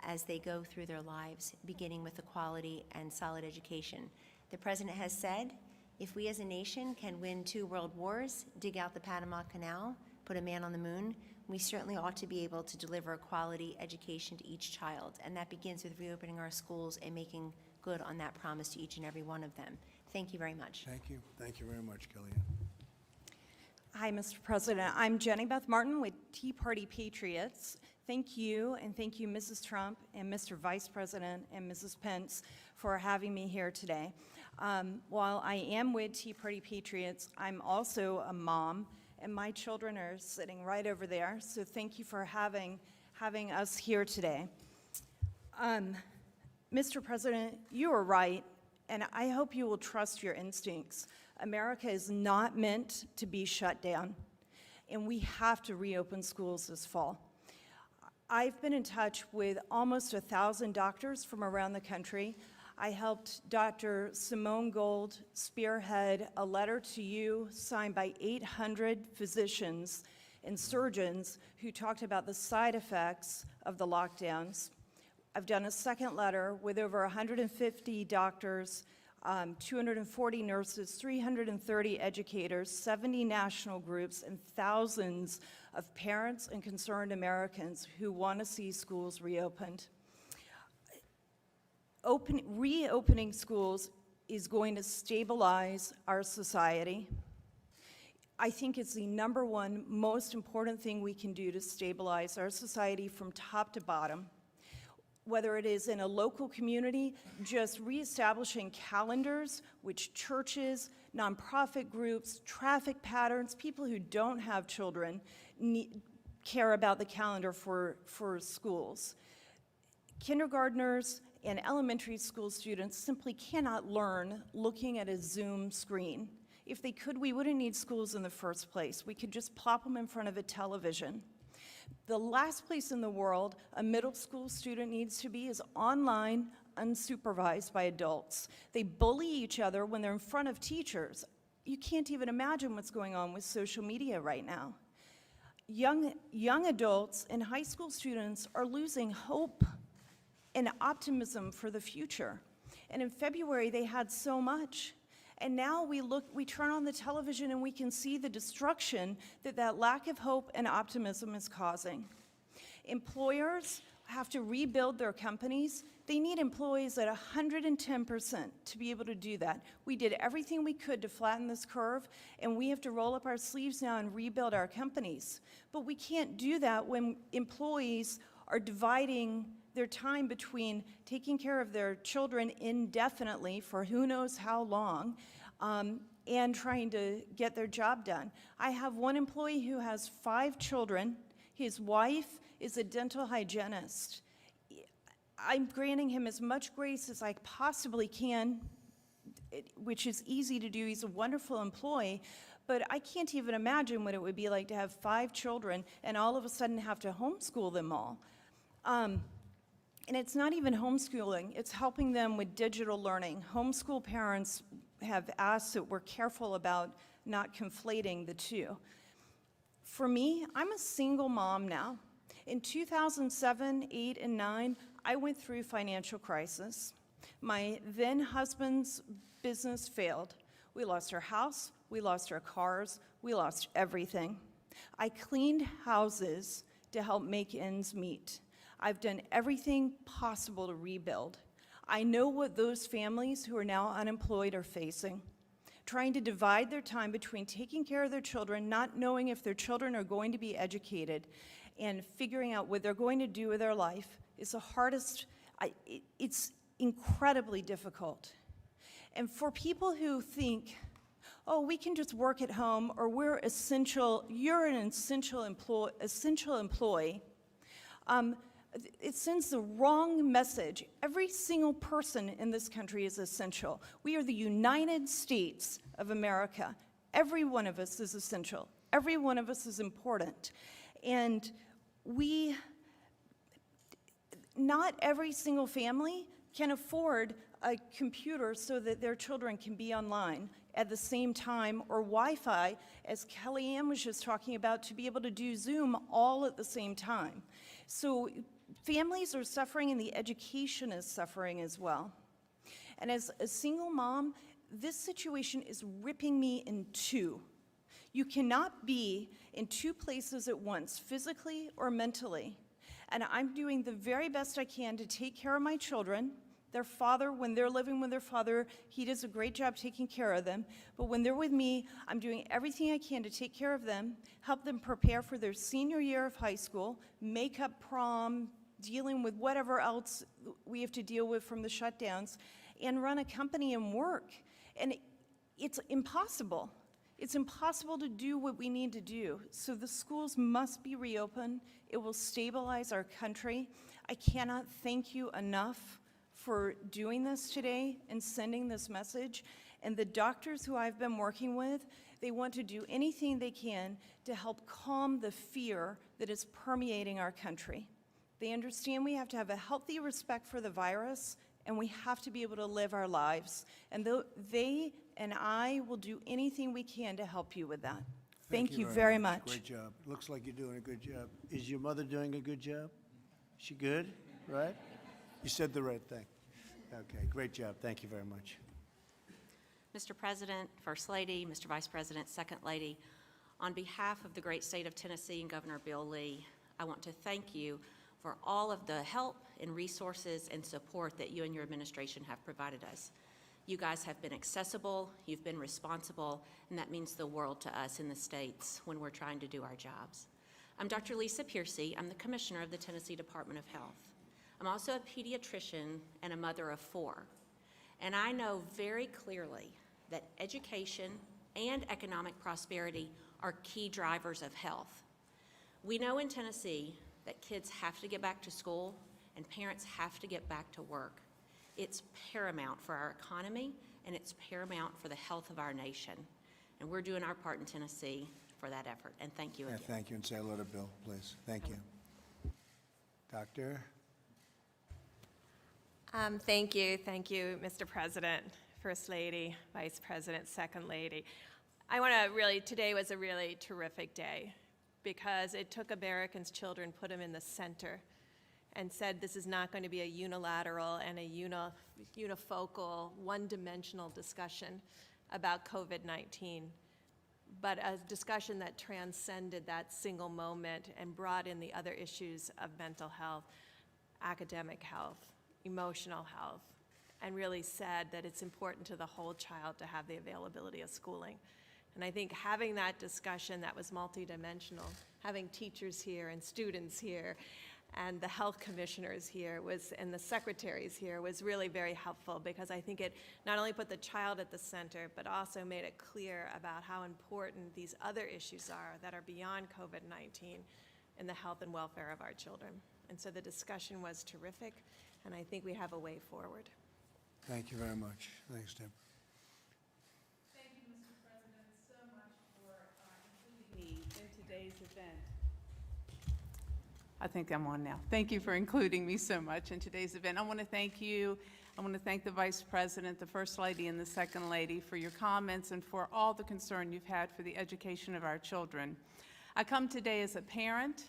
as they go through their lives, beginning with a quality and solid education. The President has said, if we as a nation can win 2 world wars, dig out the Panama Canal, put a man on the moon, we certainly ought to be able to deliver a quality education to each child. And that begins with reopening our schools and making good on that promise to each and every one of them. Thank you very much. Thank you. Thank you very much, Kellyanne. Hi, Mr. President. I'm Jenny Beth Martin with Tea Party Patriots. Thank you, and thank you, Mrs. Trump and Mr. Vice President and Mrs. Pence for having me here today. While I am with Tea Party Patriots, I'm also a mom, and my children are sitting right over there, so thank you for having us here today. Mr. President, you are right, and I hope you will trust your instincts. America is not meant to be shut down, and we have to reopen schools this fall. I've been in touch with almost 1,000 doctors from around the country. I helped Dr. Simone Gold spearhead a letter to you signed by 800 physicians and surgeons who talked about the side effects of the lockdowns. I've done a second letter with over 150 doctors 240 nurses, 330 educators, 70 national groups, and thousands of parents and concerned Americans who want to see schools reopened. Reopening schools is going to stabilize our society. I think it's the number one most important thing we can do to stabilize our society from top to bottom. Whether it is in a local community, just reestablishing calendars, which churches, nonprofit groups, traffic patterns, people who don't have children care about the calendar for schools. Kindergartners and elementary school students simply cannot learn looking at a Zoom screen. If they could, we wouldn't need schools in the first place. We could just plop them in front of a television. The last place in the world a middle school student needs to be is online, unsupervised by adults. They bully each other when they're in front of teachers. You can't even imagine what's going on with social media right now. Young adults and high school students are losing hope and optimism for the future. And in February, they had so much. And now we turn on the television and we can see the destruction that lack of hope and optimism is causing. Employers have to rebuild their companies. They need employees at 110% to be able to do that. We did everything we could to flatten this curve, and we have to roll up our sleeves now and rebuild our companies. But we can't do that when employees are dividing their time between taking care of their children indefinitely for who knows how long, and trying to get their job done. I have one employee who has 5 children. His wife is a dental hygienist. I'm granting him as much grace as I possibly can, which is easy to do. He's a wonderful employee, but I can't even imagine what it would be like to have 5 children and all of a sudden have to homeschool them all. And it's not even homeschooling, it's helping them with digital learning. Homeschool parents have asked that we're careful about not conflating the two. For me, I'm a single mom now. In 2007, 8, and 9, I went through financial crisis. My then husband's business failed. We lost our house, we lost our cars, we lost everything. I cleaned houses to help make ends meet. I've done everything possible to rebuild. I know what those families who are now unemployed are facing. Trying to divide their time between taking care of their children, not knowing if their children are going to be educated, and figuring out what they're going to do with their life is the hardest. It's incredibly difficult. And for people who think, oh, we can just work at home, or we're essential, you're an essential employee, it sends the wrong message. Every single person in this country is essential. We are the United States of America. Every one of us is essential. Every one of us is important. And not every single family can afford a computer so that their children can be online at the same time, or Wi-Fi, as Kellyanne was just talking about, to be able to do Zoom all at the same time. So families are suffering and the education is suffering as well. And as a single mom, this situation is ripping me in two. You cannot be in 2 places at once, physically or mentally. And I'm doing the very best I can to take care of my children. Their father, when they're living with their father, he does a great job taking care of them. But when they're with me, I'm doing everything I can to take care of them, help them prepare for their senior year of high school, make up prom, dealing with whatever else we have to deal with from the shutdowns, and run a company and work. And it's impossible. It's impossible to do what we need to do. So the schools must be reopened. It will stabilize our country. I cannot thank you enough for doing this today and sending this message. And the doctors who I've been working with, they want to do anything they can to help calm the fear that is permeating our country. They understand we have to have a healthy respect for the virus, and we have to be able to live our lives. And they and I will do anything we can to help you with that. Thank you very much. Great job. Looks like you're doing a good job. Is your mother doing a good job? She good, right? You said the right thing. Okay, great job. Thank you very much. Mr. President, First Lady, Mr. Vice President, Second Lady, on behalf of the great state of Tennessee and Governor Bill Lee, I want to thank you for all of the help and resources and support that you and your administration have provided us. You guys have been accessible, you've been responsible, and that means the world to us in the states when we're trying to do our jobs. I'm Dr. Lisa Piercy. I'm the Commissioner of the Tennessee Department of Health. I'm also a pediatrician and a mother of 4. And I know very clearly that education and economic prosperity are key drivers of health. We know in Tennessee that kids have to get back to school and parents have to get back to work. It's paramount for our economy and it's paramount for the health of our nation. And we're doing our part in Tennessee for that effort. And thank you Yeah, again. thank you, and say hello to Bill, please. Thank you. Doctor? Thank you, Mr. President, First Lady, Vice President, Second Lady. I want to really, today was a really terrific day because it took Americans' children, put them in the center, and said this is not going to be a unilateral and a unifocal, one-dimensional discussion about COVID-19, but a discussion that transcended that single moment and brought in the other issues of mental health, academic health, emotional health, and really said that it's important to the whole child to have the availability of schooling. And I think having that discussion that was multidimensional, having teachers here and students here and the health commissioners here and the secretaries here was really very helpful because I think it not only put the child at the center, but also made it clear about how important these other issues are that are beyond COVID-19 in the health and welfare of our children. And so the discussion was terrific, and I think we have a way forward. Thank you very much. Thanks, Deb. Thank you, Mr. President, so much for including me in today's event. I think I'm on now. Thank you for including me so much in today's event. I want to thank you. I want to thank the Vice President, the First Lady, and the Second Lady for your comments and for all the concern you've had for the education of our children. I come today as a parent,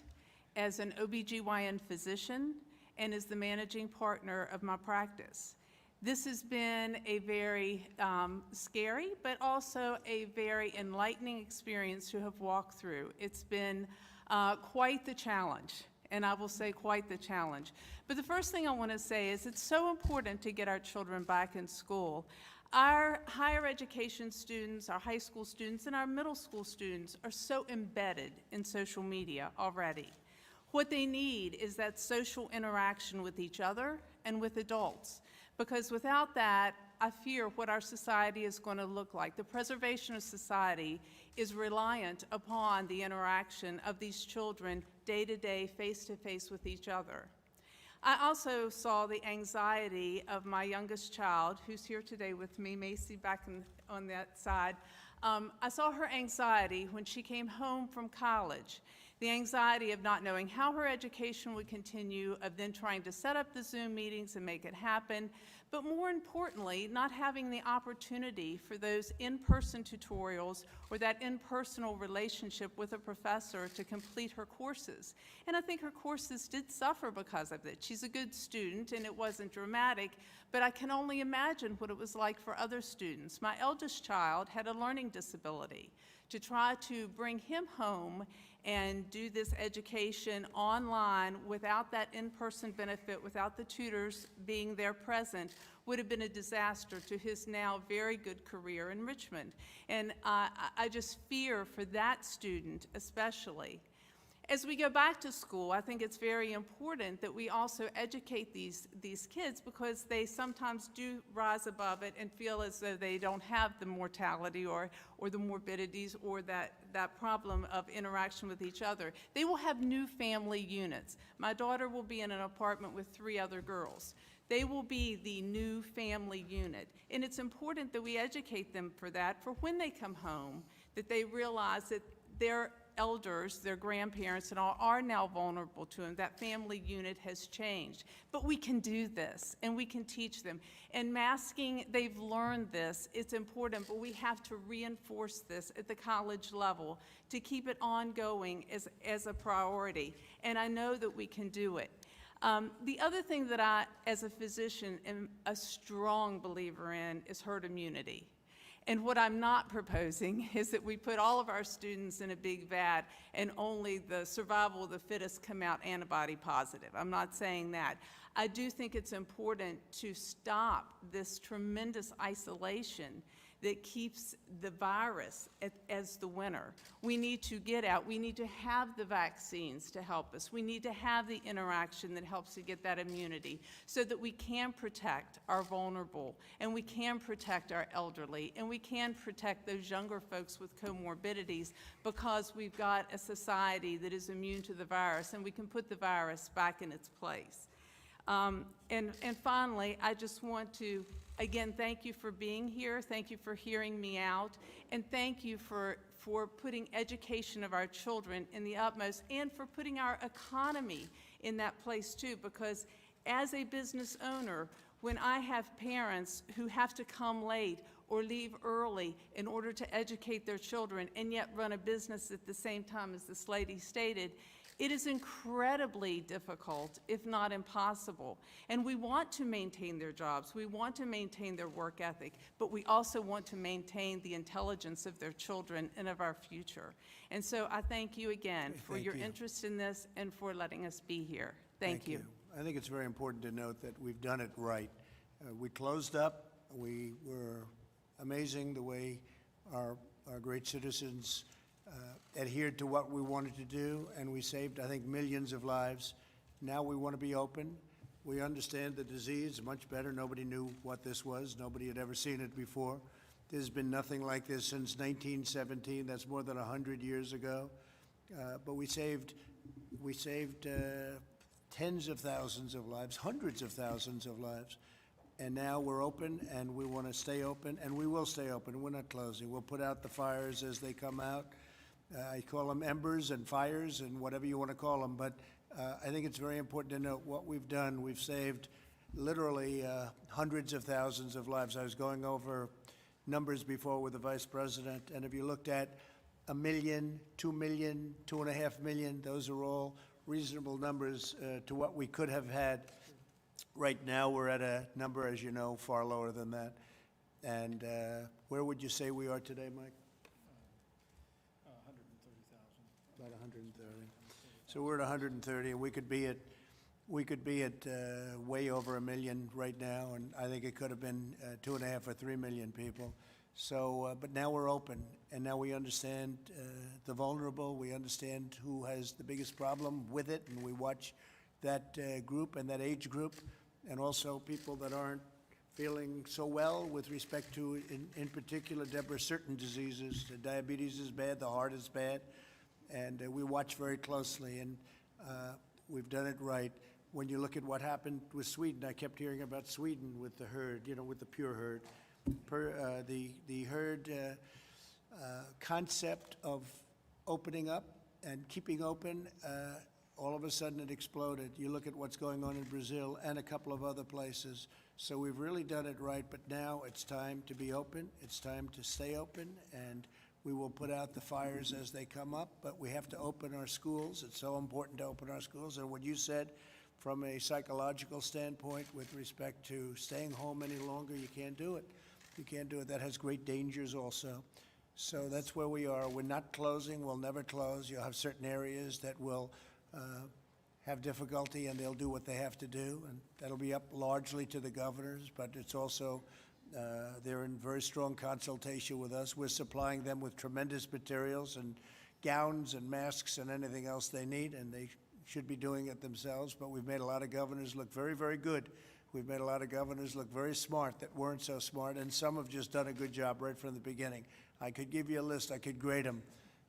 as an OBGYN physician, and as the managing partner of my practice. This has been a very scary, but also a very enlightening experience to have walked through. It's been quite the challenge, and I will say quite the challenge. But the first thing I want to say is it's so important to get our children back in school. Our higher education students, our high school students, and our middle school students are so embedded in social media already. What they need is that social interaction with each other and with adults, because without that, I fear what our society is going to look like. The preservation of society is reliant upon the interaction of these children day to day, face to face with each other. I also saw the anxiety of my youngest child, who's here today with me, Macy, back on that side. I saw her anxiety when she came home from college. The anxiety of not knowing how her education would continue, of then trying to set up the Zoom meetings and make it happen, but more importantly, not having the opportunity for those in-person tutorials or that in-personal relationship with a professor to complete her courses. And I think her courses did suffer because of it. She's a good student and it wasn't dramatic, but I can only imagine what it was like for other students. My eldest child had a learning disability. To try to bring him home and do this education online without that in-person benefit, without the tutors being there present, would have been a disaster to his now very good career in Richmond. And I just fear for that student especially. As we go back to school, I think it's very important that we also educate these kids because they sometimes do rise above it and feel as though they don't have the mortality or the morbidities or that problem of interaction with each other. They will have new family units. My daughter will be in an apartment with 3 other girls. They will be the new family unit. And it's important that we educate them for that, for when they come home, that they realize that their elders, their grandparents, and all are now vulnerable to them. That family unit has changed. But we can do this, and we can teach them. And masking, they've learned this. It's important, but we have to reinforce this at the college level to keep it ongoing as a priority. And I know that we can do it. The other thing that I, as a physician, am a strong believer in is herd immunity. And what I'm not proposing is that we put all of our students in a big vat and only the survival of the fittest come out antibody positive. I'm not saying that. I do think it's important to stop this tremendous isolation that keeps the virus as the winner. We need to get out. We need to have the vaccines to help us. We need to have the interaction that helps to get that immunity so that we can protect our vulnerable, and we can protect our elderly, and we can protect those younger folks with comorbidities, because we've got a society that is immune to the virus, and we can put the virus back in its place. And finally, I just want to, again, thank you for being here. Thank you for hearing me out. And thank you for putting education of our children in the utmost, and for putting our economy in that place too. Because as a business owner, when I have parents who have to come late or leave early in order to educate their children and yet run a business at the same time, as this lady stated, it is incredibly difficult, if not impossible. And we want to maintain their jobs. We want to maintain their work ethic, but we also want to maintain the intelligence of their children and of our future. And so I thank you again for your interest in this and for letting us be here. Thank you. I think it's very important to note that we've done it right. We closed up. We were amazing the way our great citizens adhered to what we wanted to do, and we saved, I think, millions of lives. Now we want to be open. We understand the disease much better. Nobody knew what this was. Nobody had ever seen it before. There's been nothing like this since 1917. That's more than 100 years ago. But we saved tens of thousands of lives, hundreds of thousands of lives. And now we're open, and we want to stay open, and we will stay open. We're not closing. We'll put out the fires as they come out. I call them embers and fires and whatever you want to call them, but I think it's very important to note what we've done. We've saved literally hundreds of thousands of lives. I was going over numbers before with the Vice President, and if you looked at 1 million, 2 million, 2.5 million, those are all reasonable numbers to what we could have had. Right now, we're at a number, as you know, far lower than that. And where would you say we are today, Mike? 130,000. About 130. So we're at 130, and we could be at way over 1 million right now, and I think it could have been 2.5 or 3 million people. So, but now we're open, and now we understand the vulnerable. We understand who has the biggest problem with it, and we watch that group and that age group, and also people that aren't feeling so well with respect to, in particular, Deborah, certain diseases. The diabetes is bad, the heart is bad, and we watch very closely, and we've done it right. When you look at what happened with Sweden, I kept hearing about Sweden with the herd, you know, with the pure herd. The herd concept of opening up and keeping open, all of a sudden it exploded. You look at what's going on in Brazil and a couple of other places. So we've really done it right, but now it's time to be open. It's time to stay open, and we will put out the fires as they come up, but we have to open our schools. It's so important to open our schools. And what you said, from a psychological standpoint with respect to staying home any longer, you can't do it. You can't do it. That has great dangers also. So that's where we are. We're not closing. We'll never close. You'll have certain areas that will have difficulty, and they'll do what they have to do, and that'll be up largely to the governors, but it's also, they're in very strong consultation with us. We're supplying them with tremendous materials and gowns and masks and anything else they need, and they should be doing it themselves, but we've made a lot of governors look very, very good. We've made a lot of governors look very smart that weren't so smart, and some have just done a good job right from the beginning. I could give you a list. I could grade them.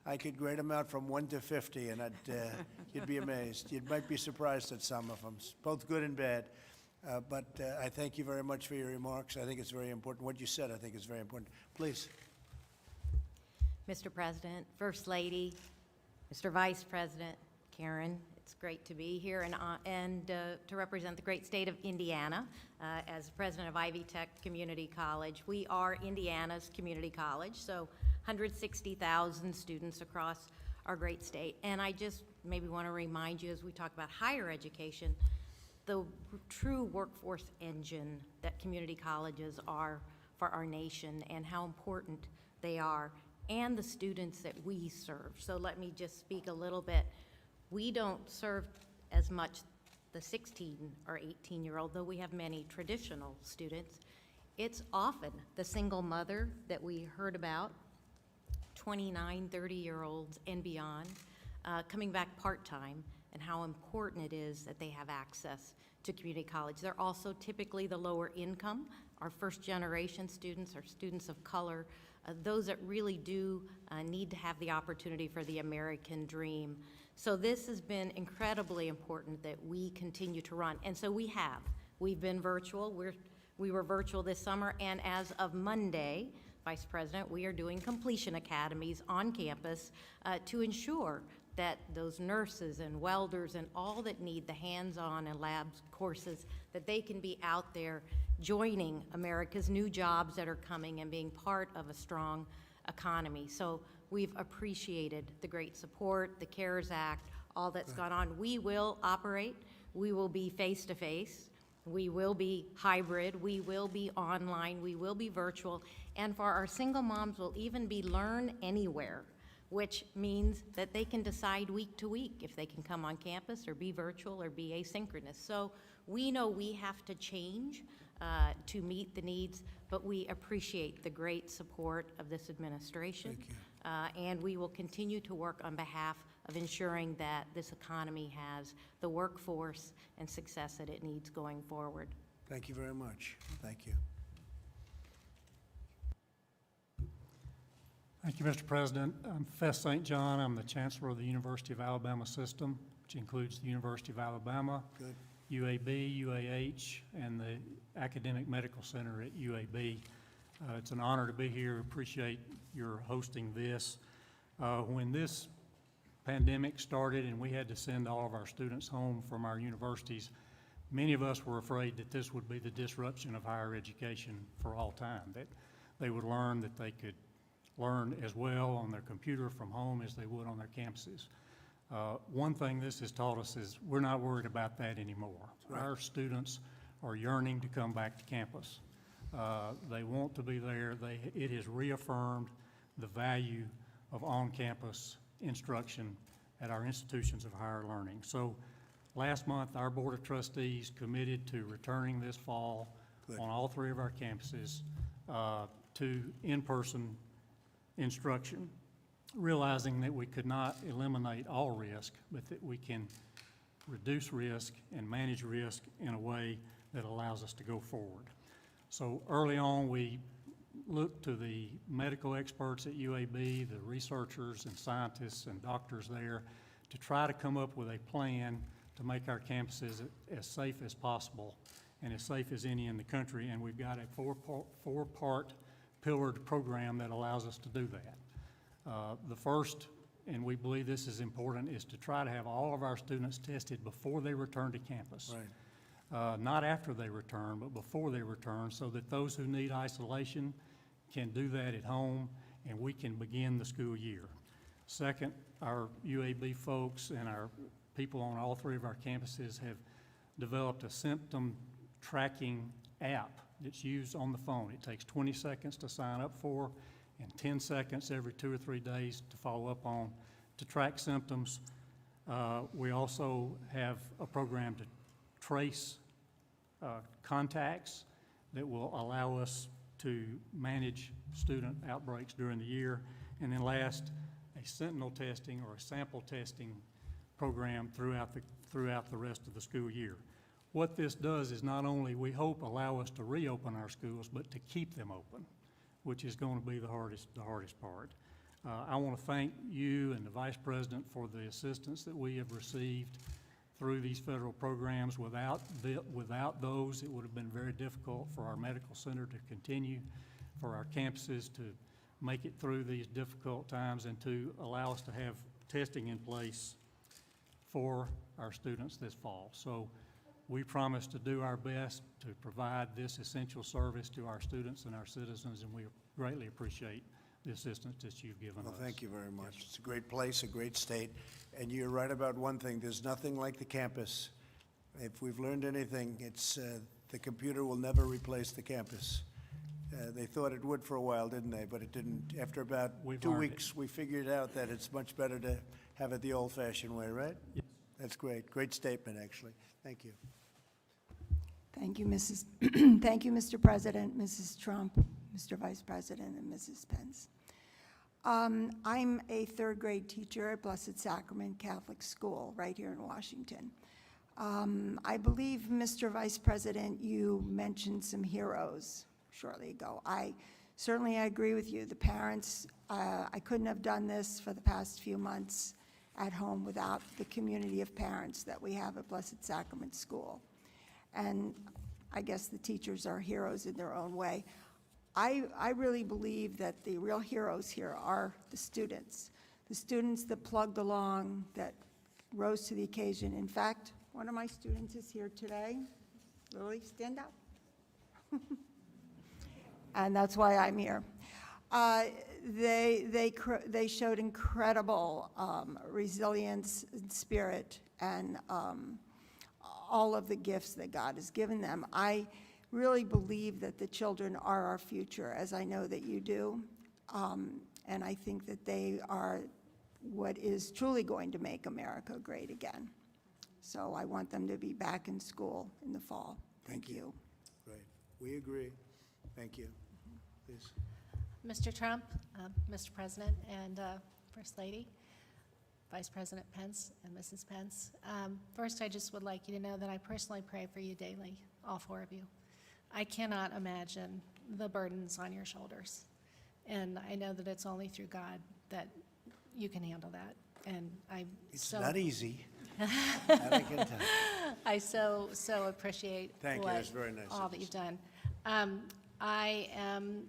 I could grade them out from 1 to 50, and you'd be amazed. You might be surprised at some of them, both good and bad. But I thank you very much for your remarks. I think it's very important. What you said, I think, is very important. Please. Mr. President, First Lady, Mr. Vice President, Karen, it's great to be here and to represent the great state of Indiana as president of Ivy Tech Community College. We are Indiana's community college, so 160,000 students across our great state. And I just maybe want to remind you, as we talk about higher education, the true workforce engine that community colleges are for our nation and how important they are, and the students that we serve. So let me just speak a little bit. We don't serve as much the 16 or 18-year-old, though we have many traditional students. It's often the single mother that we heard about, 29, 30-year-olds and beyond, coming back part-time, and how important it is that they have access to community college. They're also typically the lower income. Our first-generation students are students of color, those that really do need to have the opportunity for the American dream. So this has been incredibly important that we continue to run. And so we have. We've been virtual. We were virtual this summer, and as of Monday, Vice President, we are doing completion academies on campus to ensure that those nurses and welders and all that need the hands-on and labs courses, that they can be out there joining America's new jobs that are coming and being part of a strong economy. So we've appreciated the great support, the CARES Act, all that's gone on. We will operate. We will be face-to-face. We will be hybrid. We will be online. We will be virtual. And for our single moms, we'll even be learn anywhere, which means that they can decide week to week if they can come on campus or be virtual or be asynchronous. So we know we have to change to meet the needs, but we appreciate the great support of this administration. Thank you. And we will continue to work on behalf of ensuring that this economy has the workforce and success that it needs going forward. Thank you very much. Thank you. Thank you, Mr. President. I'm Fess St. John. I'm the Chancellor of the University of Alabama system, which includes the University of Alabama, Good. UAB, UAH, and the Academic Medical Center at UAB. It's an honor to be here. Appreciate your hosting this. When this pandemic started and we had to send all of our students home from our universities, many of us were afraid that this would be the disruption of higher education for all time, that they would learn that they could learn as well on their computer from home as they would on their campuses. One thing this has taught us is we're not worried about that anymore. Right. Our students are yearning to come back to campus. They want to be there. It has reaffirmed the value of on-campus instruction at our institutions of higher learning. So last month, our Board of Trustees committed to returning this fall Good. on all 3 of our campuses to in-person instruction, realizing that we could not eliminate all risk, but that we can reduce risk and manage risk in a way that allows us to go forward. So early on, we looked to the medical experts at UAB, the researchers and scientists and doctors there, to try to come up with a plan to make our campuses as safe as possible and as safe as any in the country. And we've got a four-part pillared program that allows us to do that. The first, and we believe this is important, is to try to have all of our students tested before they return to campus. Right. Not after they return, but before they return, so that those who need isolation can do that at home and we can begin the school year. Second, our UAB folks and our people on all 3 of our campuses have developed a symptom tracking app that's used on the phone. It takes 20 seconds to sign up for and 10 seconds every 2 or 3 days to follow up on to track symptoms. We also have a program to trace contacts that will allow us to manage student outbreaks during the year. And then last, a sentinel testing or a sample testing program throughout the rest of the school year. What this does is not only, we hope, allow us to reopen our schools, but to keep them open, which is going to be the hardest part. I want to thank you and the Vice President for the assistance that we have received through these federal programs. Without those, it would have been very difficult for our medical center to continue, for our campuses to make it through these difficult times, and to allow us to have testing in place for our students this fall. So we promise to do our best to provide this essential service to our students and our citizens, and we greatly appreciate the assistance that you've given us. Well, thank you very much. It's a great place, a great state, and you're right about one thing. There's nothing like the campus. If we've learned anything, it's the computer will never replace the campus. They thought it would for a while, didn't they? But it didn't. After about We've 2 learned weeks, we figured out that it's much better to have it the old-fashioned way, right? Yes. That's great. Great statement, actually. Thank you. Thank you, Thank you, Mr. President, Mrs. Trump, Mr. Vice President, and Mrs. Pence. I'm a third-grade teacher at Blessed Sacrament Catholic School right here in Washington. I believe, Mr. Vice President, you mentioned some heroes shortly ago. I agree with you. The parents, I couldn't have done this for the past few months at home without the community of parents that we have at Blessed Sacrament School. And I guess the teachers are heroes in their own way. I really believe that the real heroes here are the students that plugged along, that rose to the occasion. In fact, one of my students is here today. Lily, stand up. And that's why I'm here. They showed incredible resilience and spirit and all of the gifts that God has given them. I really believe that the children are our future, as I know that you do. And I think that they are what is truly going to make America great again. So I want them to be back in school in the fall. Thank you. Great. We agree. Thank you. Please. Mr. Trump, Mr. President, and First Lady, Vice President Pence, and Mrs. Pence. First, I just would like you to know that I personally pray for you daily, all four of you. I cannot imagine the burdens on your shoulders. And I know that it's only through God that you can handle that. And It's not easy. I can tell. I so appreciate Thank you. That's very nice all of that you. you've done. I am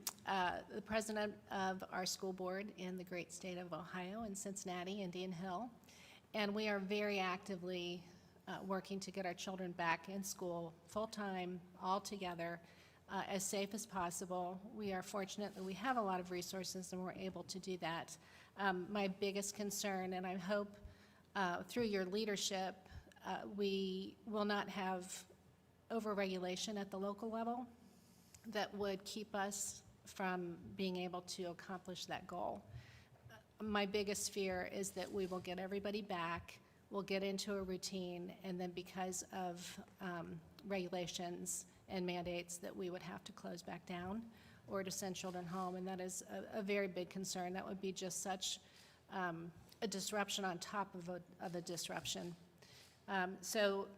the president of our school board in the great state of Ohio, in Cincinnati, Indian Hill, and we are very actively working to get our children back in school full-time, all together, as safe as possible. We are fortunate that we have a lot of resources and we're able to do that. My biggest concern, and I hope through your leadership, we will not have overregulation at the local level that would keep us from being able to accomplish that goal. My biggest fear is that we will get everybody back, we'll get into a routine, and then because of regulations and mandates that we would have to close back down or to send children home, and that is a very big concern. That would be just such a disruption on top of a disruption. So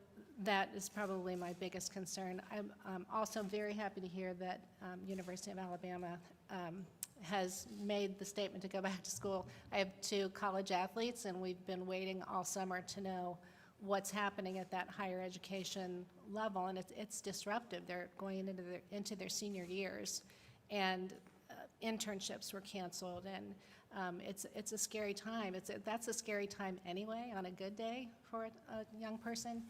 that is probably my biggest concern. I'm also very happy to hear that University of Alabama has made the statement to go back to school. I have 2 college athletes, and we've been waiting all summer to know what's happening at that higher education level, and it's disruptive. They're going into their senior years, and internships were canceled, and it's a scary time. That's a scary time anyway on a good day for a young person.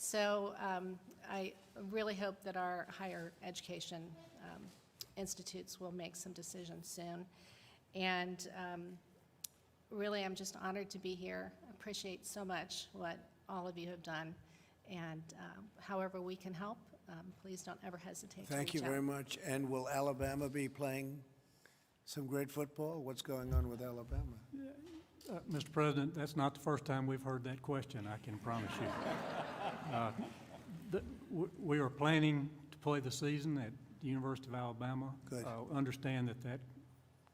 So I really hope that our higher education institutes will make some decisions soon. And really, I'm just honored to be here. I appreciate so much what all of you have done. And however we can help, please don't ever hesitate to reach out. Thank you very much. And will Alabama be playing some great football? What's going on with Alabama? Mr. President, that's not the first time we've heard that question, I can promise you. We are planning to play the season at the University of Alabama. Good. Understand that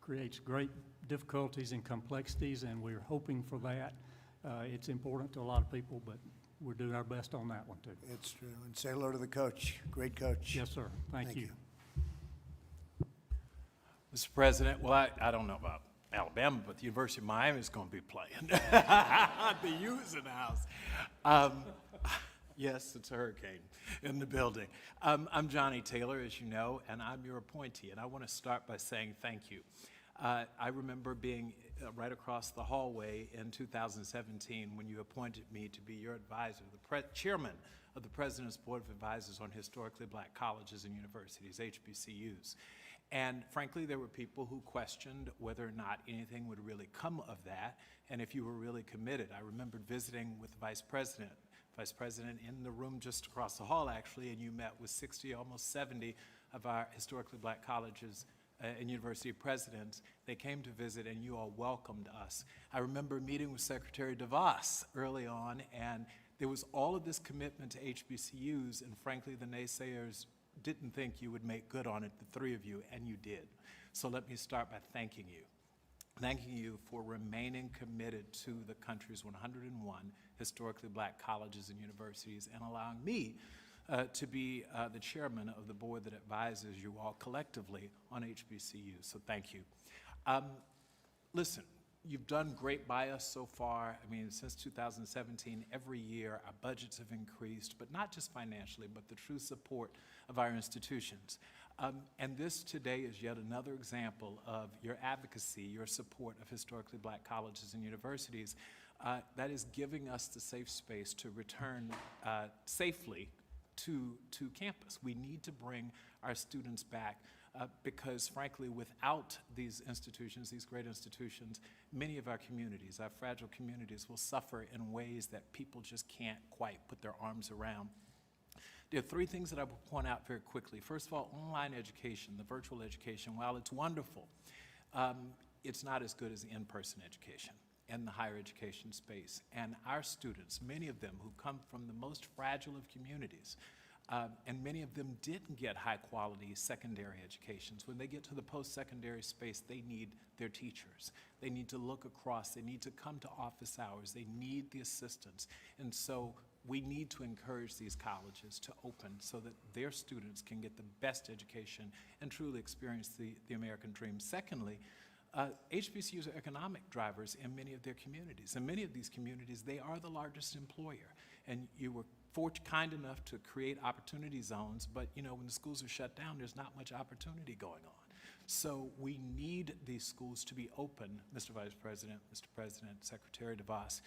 creates great difficulties and complexities, and we're hoping for that. It's important to a lot of people, but we're doing our best on that one, too. It's true. And say hello to the coach. Great coach. Yes, sir. Thank you. Mr. President, well, I don't know about Alabama, but the University of Miami is going to be playing. The U is in the house. Yes, it's a hurricane in the building. I'm Johnny Taylor, as you know, and I'm your appointee, and I want to start by saying thank you. I remember being right across the hallway in 2017 when you appointed me to be your advisor, the chairman of the President's Board of Advisors on Historically Black Colleges and Universities, HBCUs. And frankly, there were people who questioned whether or not anything would really come of that, and if you were really committed. I remembered visiting with the Vice President in the room just across the hall, actually, and you met with 60, almost 70 of our historically black colleges and university presidents. They came to visit, and you all welcomed us. I remember meeting with Secretary DeVos early on, and there was all of this commitment to HBCUs, and frankly, the naysayers didn't think you would make good on it, the three of you, and you did. So let me start by thanking you for remaining committed to the country's 101 historically black colleges and universities, and allowing me to be the chairman of the board that advises you all collectively on HBCUs. So thank you. Listen, you've done great by us so far. I mean, since 2017, every year our budgets have increased, but not just financially, but the true support of our institutions. And this today is yet another example of your advocacy, your support of historically black colleges and universities that is giving us the safe space to return safely to campus. We need to bring our students back because, frankly, without these institutions, these great institutions, many of our communities, our fragile communities, will suffer in ways that people just can't quite put their arms around. There are three things that I will point out very quickly. First of all, online education, the virtual education, while it's wonderful, it's not as good as the in-person education in the higher education space. And our students, many of them who come from the most fragile of communities, and many of them didn't get high-quality secondary educations. When they get to the post-secondary space, they need their teachers. They need to look across. They need to come to office hours. They need the assistance. And so we need to encourage these colleges to open so that their students can get the best education and truly experience the American dream. Secondly, HBCUs are economic drivers in many of their communities. In many of these communities, they are the largest employer. And you were kind enough to create opportunity zones, but you know, when the schools are shut down, there's not much opportunity going on. So we need these schools to be open, Mr. Vice President, Mr. President, Secretary DeVos,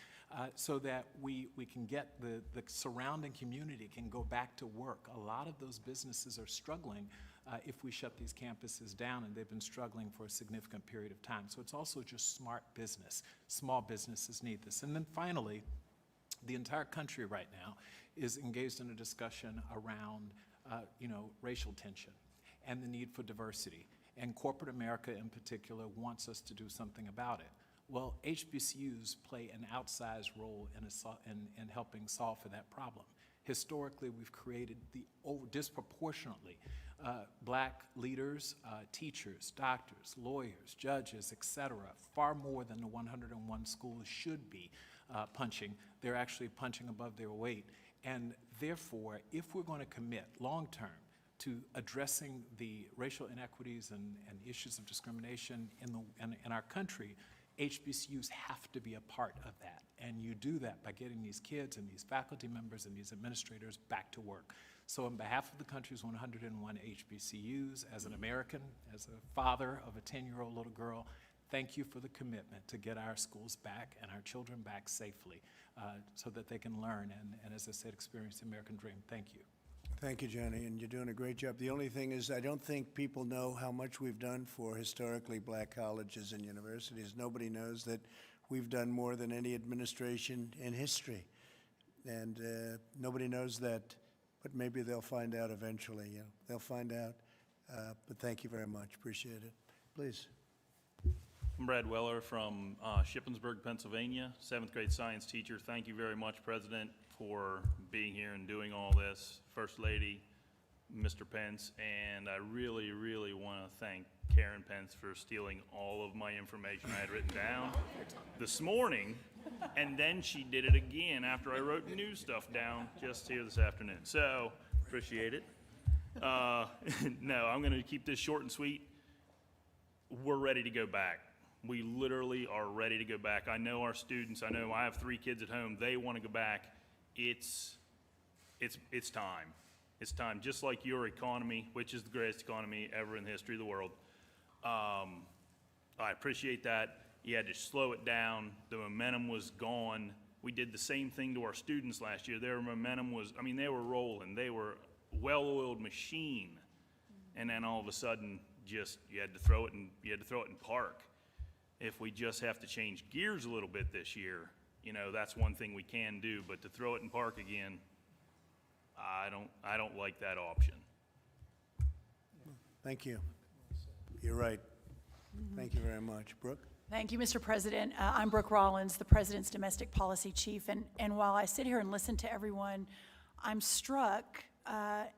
so that we can get the surrounding community can go back to work. A lot of those businesses are struggling if we shut these campuses down, and they've been struggling for a significant period of time. So it's also just smart business. Small businesses need this. And then finally, the entire country right now is engaged in a discussion around racial tension and the need for diversity. And corporate America in particular wants us to do something about it. Well, HBCUs play an outsized role in helping solve for that problem. Historically, we've created disproportionately black leaders, teachers, doctors, lawyers, judges, et cetera, far more than the 101 schools should be punching. They're actually punching above their weight. And therefore, if we're going to commit long-term to addressing the racial inequities and issues of discrimination in our country, HBCUs have to be a part of that. And you do that by getting these kids and these faculty members and these administrators back to work. So on behalf of the country's 101 HBCUs, as an American, as a father of a 10-year-old little girl, thank you for the commitment to get our schools back and our children back safely so that they can learn and, as I said, experience the American dream. Thank you. Thank you, Johnny, and you're doing a great job. The only thing is, I don't think people know how much we've done for historically black colleges and universities. Nobody knows that we've done more than any administration in history. And nobody knows that, but maybe they'll find out eventually. They'll find out. But thank you very much. Appreciate it. Please. I'm Brad Weller from Shippensburg, Pennsylvania, 7th grade science teacher. Thank you very much, President, for being here and doing all this. First Lady, Mr. Pence, and I really, really want to thank Karen Pence for stealing all of my information I had written down this morning, and then she did it again after I wrote new stuff down just here this afternoon. So, appreciate it. No, I'm going to keep this short and sweet. We're ready to go back. We literally are ready to go back. I know our students, I know I have 3 kids at home, they want to go back. It's time. It's time, just like your economy, which is the greatest economy ever in the history of the world. I appreciate that. You had to slow it down. The momentum was gone. We did the same thing to our students last year. Their momentum was, I mean, they were rolling. They were a well-oiled machine. And then all of a sudden, just, you had to throw it in park. If we just have to change gears a little bit this year, that's one thing we can do, but to throw it in park again, I don't like that option. Thank you. You're right. Thank you very much. Brooke? Thank you, Mr. President. I'm Brooke Rollins, the President's Domestic Policy Chief, and while I sit here and listen to everyone, I'm struck. I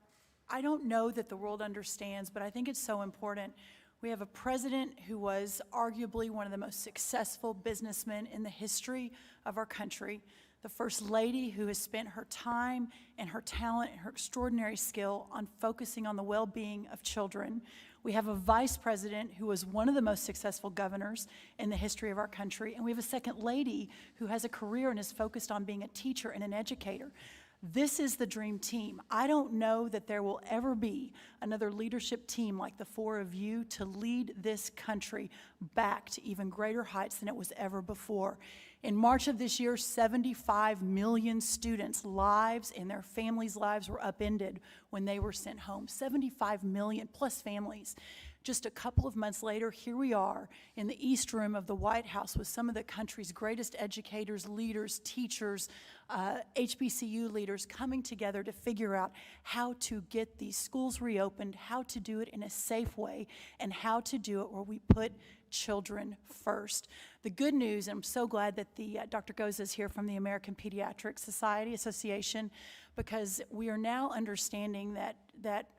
don't know that the world understands, but I think it's so important. We have a president who was arguably one of the most successful businessmen in the history of our country, the First Lady who has spent her time and her talent and her extraordinary skill on focusing on the well-being of children. We have a Vice President who was one of the most successful governors in the history of our country, and we have a Second Lady who has a career and is focused on being a teacher and an educator. This is the dream team. I don't know that there will ever be another leadership team like the four of you to lead this country back to even greater heights than it was ever before. In March of this year, 75 million students' lives and their families' lives were upended when they were sent home. 75 million plus families. Just a couple of months later, here we are in the East Room of the White House with some of the country's greatest educators, leaders, teachers, HBCU leaders coming together to figure out how to get these schools reopened, how to do it in a safe way, and how to do it where we put children first. The good news, and I'm so glad that Dr. Goza is here from the American Pediatric Society Association, because we are now understanding that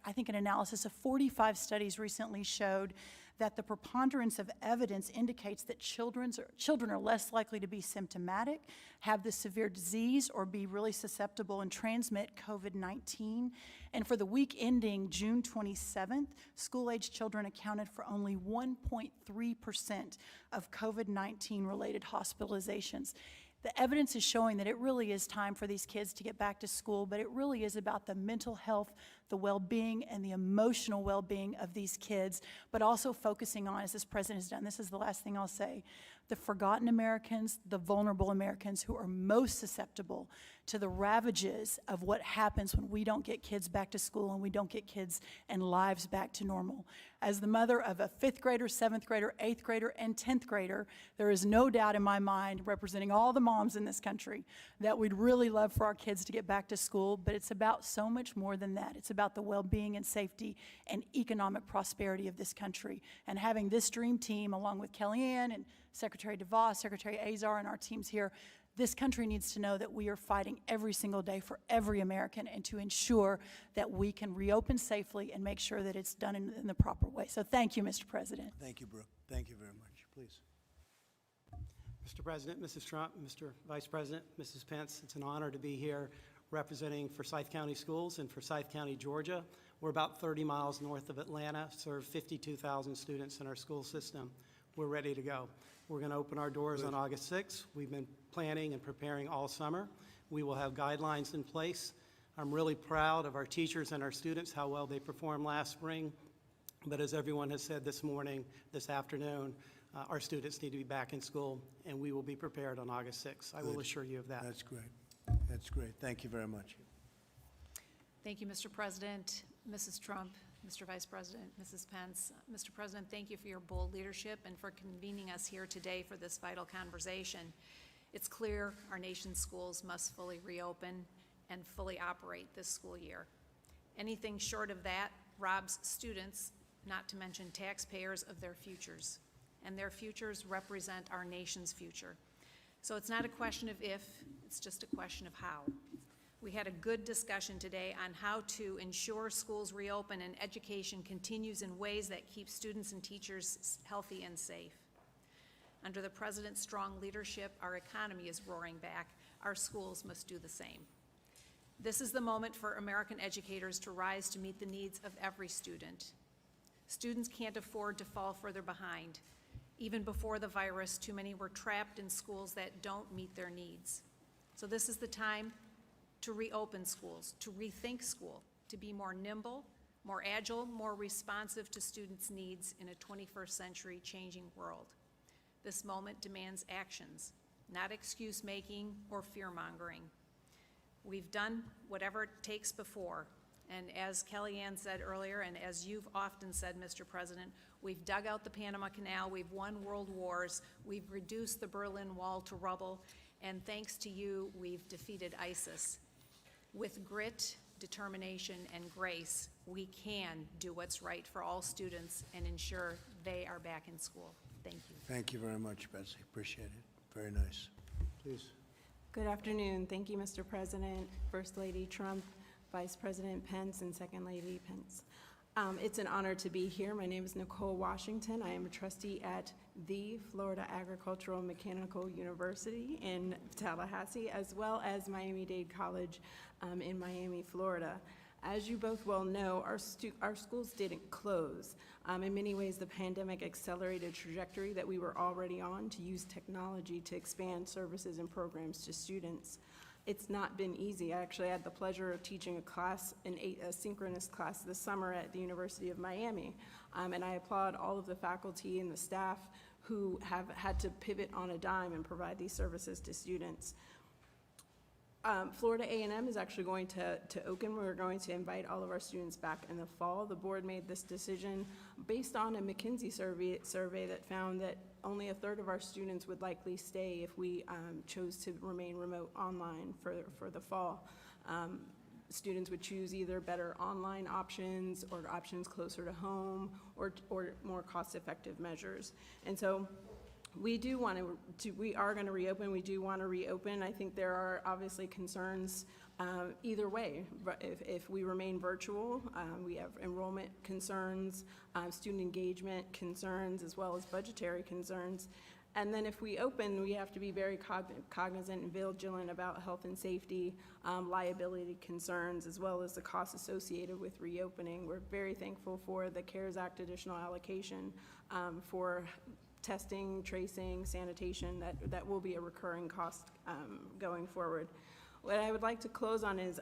I think an analysis of 45 studies recently showed that the preponderance of evidence indicates that children are less likely to be symptomatic, have the severe disease, or be really susceptible and transmit COVID-19. And for the week ending June 27th, school-age children accounted for only 1.3% of COVID-19 related hospitalizations. The evidence is showing that it really is time for these kids to get back to school, but it really is about the mental health, the well-being, and the emotional well-being of these kids, but also focusing on, as this president has done, this is the last thing I'll say, the forgotten Americans, the vulnerable Americans who are most susceptible to the ravages of what happens when we don't get kids back to school and we don't get kids and lives back to normal. As the mother of a 5th grader, 7th grader, 8th grader, and 10th grader, there is no doubt in my mind, representing all the moms in this country, that we'd really love for our kids to get back to school, but it's about so much more than that. It's about the well-being and safety and economic prosperity of this country. And having this dream team, along with Kellyanne and Secretary DeVos, Secretary Azar, and our teams here, this country needs to know that we are fighting every single day for every American and to ensure that we can reopen safely and make sure that it's done in the proper way. So thank you, Mr. President. Thank you, Brooke. Thank you very much. Please. Mr. President, Mrs. Trump, Mr. Vice President, Mrs. Pence, it's an honor to be here representing Forsyth County Schools in Forsyth County, Georgia. We're about 30 miles north of Atlanta, serve 52,000 students in our school system. We're ready to go. We're going to open our doors on August 6th. We've been planning and preparing all summer. We will have guidelines in place. I'm really proud of our teachers and our students, how well they performed last spring. But as everyone has said this morning, this afternoon, our students need to be back in school, and we will be prepared on August 6th. I will assure you of that. That's great. That's great. Thank you very much. Thank you, Mr. President, Mrs. Trump, Mr. Vice President, Mrs. Pence. Mr. President, thank you for your bold leadership and for convening us here today for this vital conversation. It's clear our nation's schools must fully reopen and fully operate this school year. Anything short of that robs students, not to mention taxpayers, of their futures. And their futures represent our nation's future. So it's not a question of if, it's just a question of how. We had a good discussion today on how to ensure schools reopen and education continues in ways that keep students and teachers healthy and safe. Under the President's strong leadership, our economy is roaring back. Our schools must do the same. This is the moment for American educators to rise to meet the needs of every student. Students can't afford to fall further behind. Even before the virus, too many were trapped in schools that don't meet their needs. So this is the time to reopen schools, to rethink school, to be more nimble, more agile, more responsive to students' needs in a 21st century changing world. This moment demands actions, not excuse-making or fear-mongering. We've done whatever it takes before, and as Kellyanne said earlier, and as you've often said, Mr. President, we've dug out the Panama Canal, we've won world wars, we've reduced the Berlin Wall to rubble, and thanks to you, we've defeated ISIS. With grit, determination and grace, we can do what's right for all students and ensure they are back in school. Thank you. Thank you very much, Betsy. Appreciate it. Very nice. Please. Good afternoon. Thank you, Mr. President, First Lady Trump, Vice President Pence, and Second Lady Pence. It's an honor to be here. My name is Nicole Washington. I am a trustee at the Florida Agricultural and Mechanical University in Tallahassee, as well as Miami-Dade College in Miami, Florida. As you both well know, our schools didn't close. In many ways, the pandemic accelerated a trajectory that we were already on to use technology to expand services and programs to students. It's not been easy. I actually had the pleasure of teaching a class, a synchronous class this summer at the University of Miami. And I applaud all of the faculty and the staff who have had to pivot on a dime and provide these services to students. Florida A&M is actually going to Oakland. We're going to invite all of our students back in the fall. The board made this decision based on a McKinsey survey that found that only a third of our students would likely stay if we chose to remain remote online for the fall. Students would choose either better online options or options closer to home or more cost-effective measures. And so we are going to reopen. We do want to reopen. I think there are obviously concerns either way. If we remain virtual, we have enrollment concerns, student engagement concerns, as well as budgetary concerns. And then if we open, we have to be very cognizant and vigilant about health and safety, liability concerns, as well as the costs associated with reopening. We're very thankful for the CARES Act additional allocation for testing, tracing, sanitation. That will be a recurring cost going forward. What I would like to close on is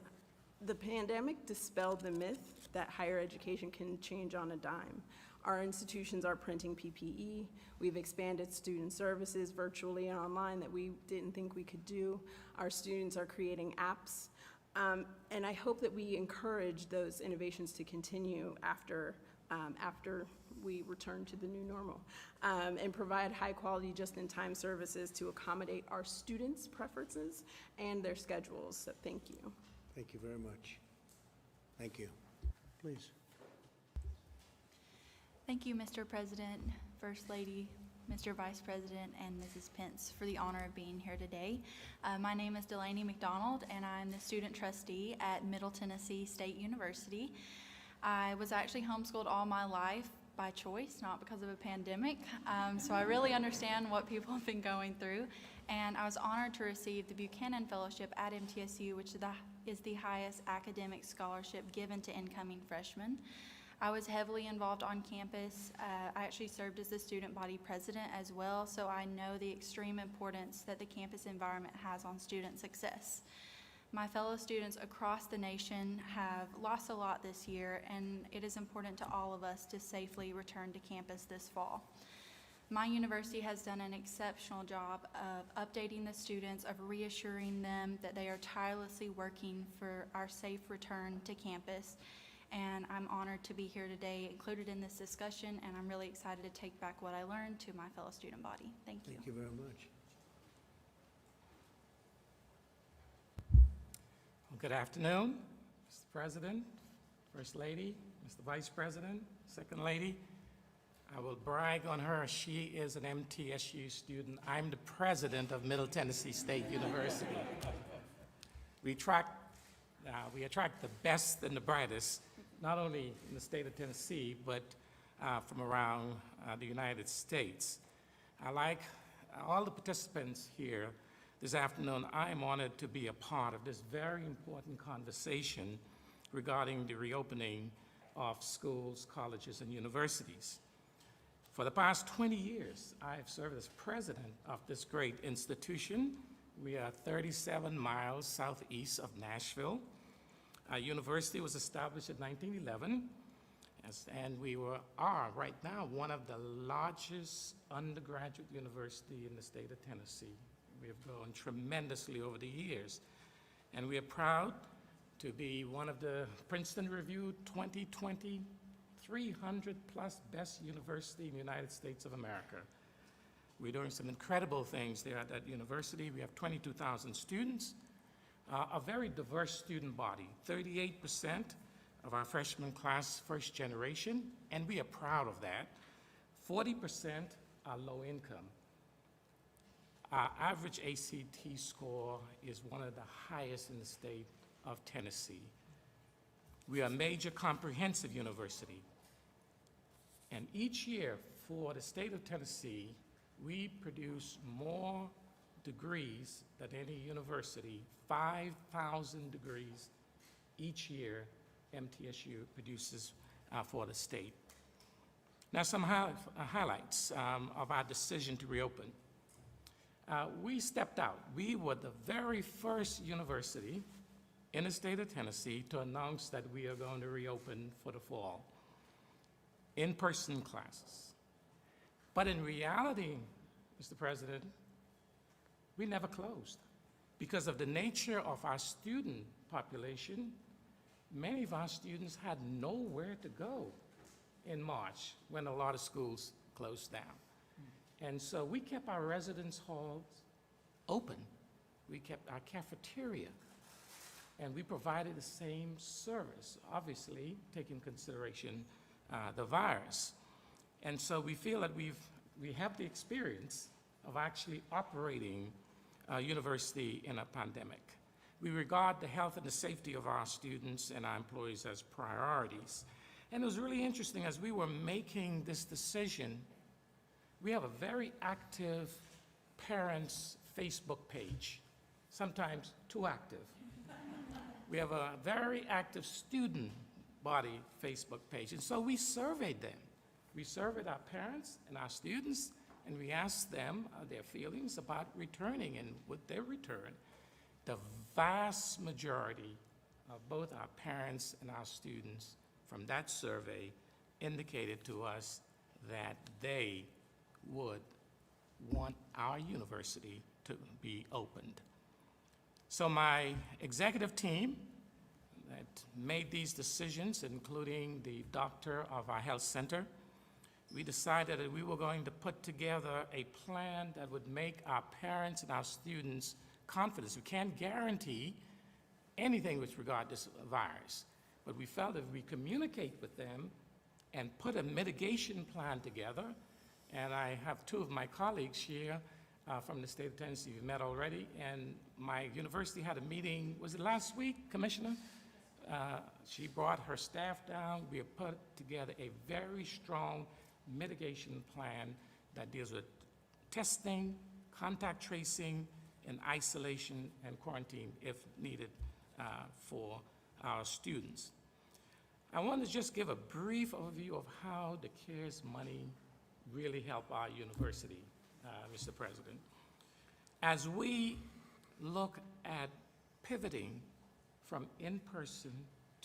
the pandemic dispelled the myth that higher education can change on a dime. Our institutions are printing PPE. We've expanded student services virtually and online that we didn't think we could do. Our students are creating apps. And I hope that we encourage those innovations to continue after we return to the new normal, and provide high quality just-in-time services to accommodate our students' preferences and their schedules. So thank you. Thank you very much. Thank you. Please. Thank you, Mr. President, First Lady, Mr. Vice President, and Mrs. Pence for the honor of being here today. My name is Delaney McDonald, and I'm the student trustee at Middle Tennessee State University. I was actually homeschooled all my life by choice, not because of a pandemic, so I really understand what people have been going through. And I was honored to receive the Buchanan Fellowship at MTSU, which is the highest academic scholarship given to incoming freshmen. I was heavily involved on campus. I actually served as the student body president as well, so I know the extreme importance that the campus environment has on student success. My fellow students across the nation have lost a lot this year, and it is important to all of us to safely return to campus this fall. My university has done an exceptional job of updating the students, of reassuring them that they are tirelessly working for our safe return to campus. And I'm honored to be here today, included in this discussion, and I'm really excited to take back what I learned to my fellow student body. Thank you. Thank you very much. Well, good afternoon, Mr. President, First Lady, Mr. Vice President, Second Lady. I will brag on her. She is an MTSU student. I'm the president of Middle Tennessee State University. We attract the best and the brightest, not only in the state of Tennessee, but from around the United States. Like all the participants here this afternoon, I am honored to be a part of this very important conversation regarding the reopening of schools, colleges, and universities. For the past 20 years, I have served as president of this great institution. We are 37 miles southeast of Nashville. Our university was established in 1911, and we are right now one of the largest undergraduate university in the state of Tennessee. We have grown tremendously over the years, and we are proud to be one of the Princeton Review 2020 300 plus best university in the United States of America. We're doing some incredible things there at that university. We have 22,000 students. a very diverse student body, 38% of our freshman class first generation, and we are proud of that. 40% are low income. Our average ACT score is one of the highest in the state of Tennessee. We are a major comprehensive university. And each year for the state of Tennessee, we produce more degrees than any university, 5,000 degrees each year MTSU produces for the state. Now, some highlights of our decision to reopen. We stepped out. We were the very first university in the state of Tennessee to announce that we are going to reopen for the fall, in-person classes. But in reality, Mr. President, we never closed. Because of the nature of our student population, many of our students had nowhere to go in March when a lot of schools closed down. And so we kept our residence halls open. We kept our cafeteria, and we provided the same service, obviously taking consideration the virus. And so we feel that we have the experience of actually operating a university in a pandemic. We regard the health and the safety of our students and our employees as priorities. And it was really interesting as we were making this decision. We have a very active parents' Facebook page, sometimes too active. We have a very active student body Facebook page, and so we surveyed them. We surveyed our parents and our students, and we asked them their feelings about returning, and would they return. The vast majority of both our parents and our students from that survey indicated to us that they would want our university to be opened. So my executive team that made these decisions, including the doctor of our health center, we decided that we were going to put together a plan that would make our parents and our students confident. We can't guarantee anything with regard to this virus, but we felt if we communicate with them and put a mitigation plan together, and I have two of my colleagues here from the state of Tennessee we've met already, and my university had a meeting, was it last week, Commissioner? She brought her staff down. We have put together a very strong mitigation plan that deals with testing, contact tracing, and isolation and quarantine if needed for our students. I want to just give a brief overview of how the CARES money really helped our university, Mr. President. As we look at pivoting from in-person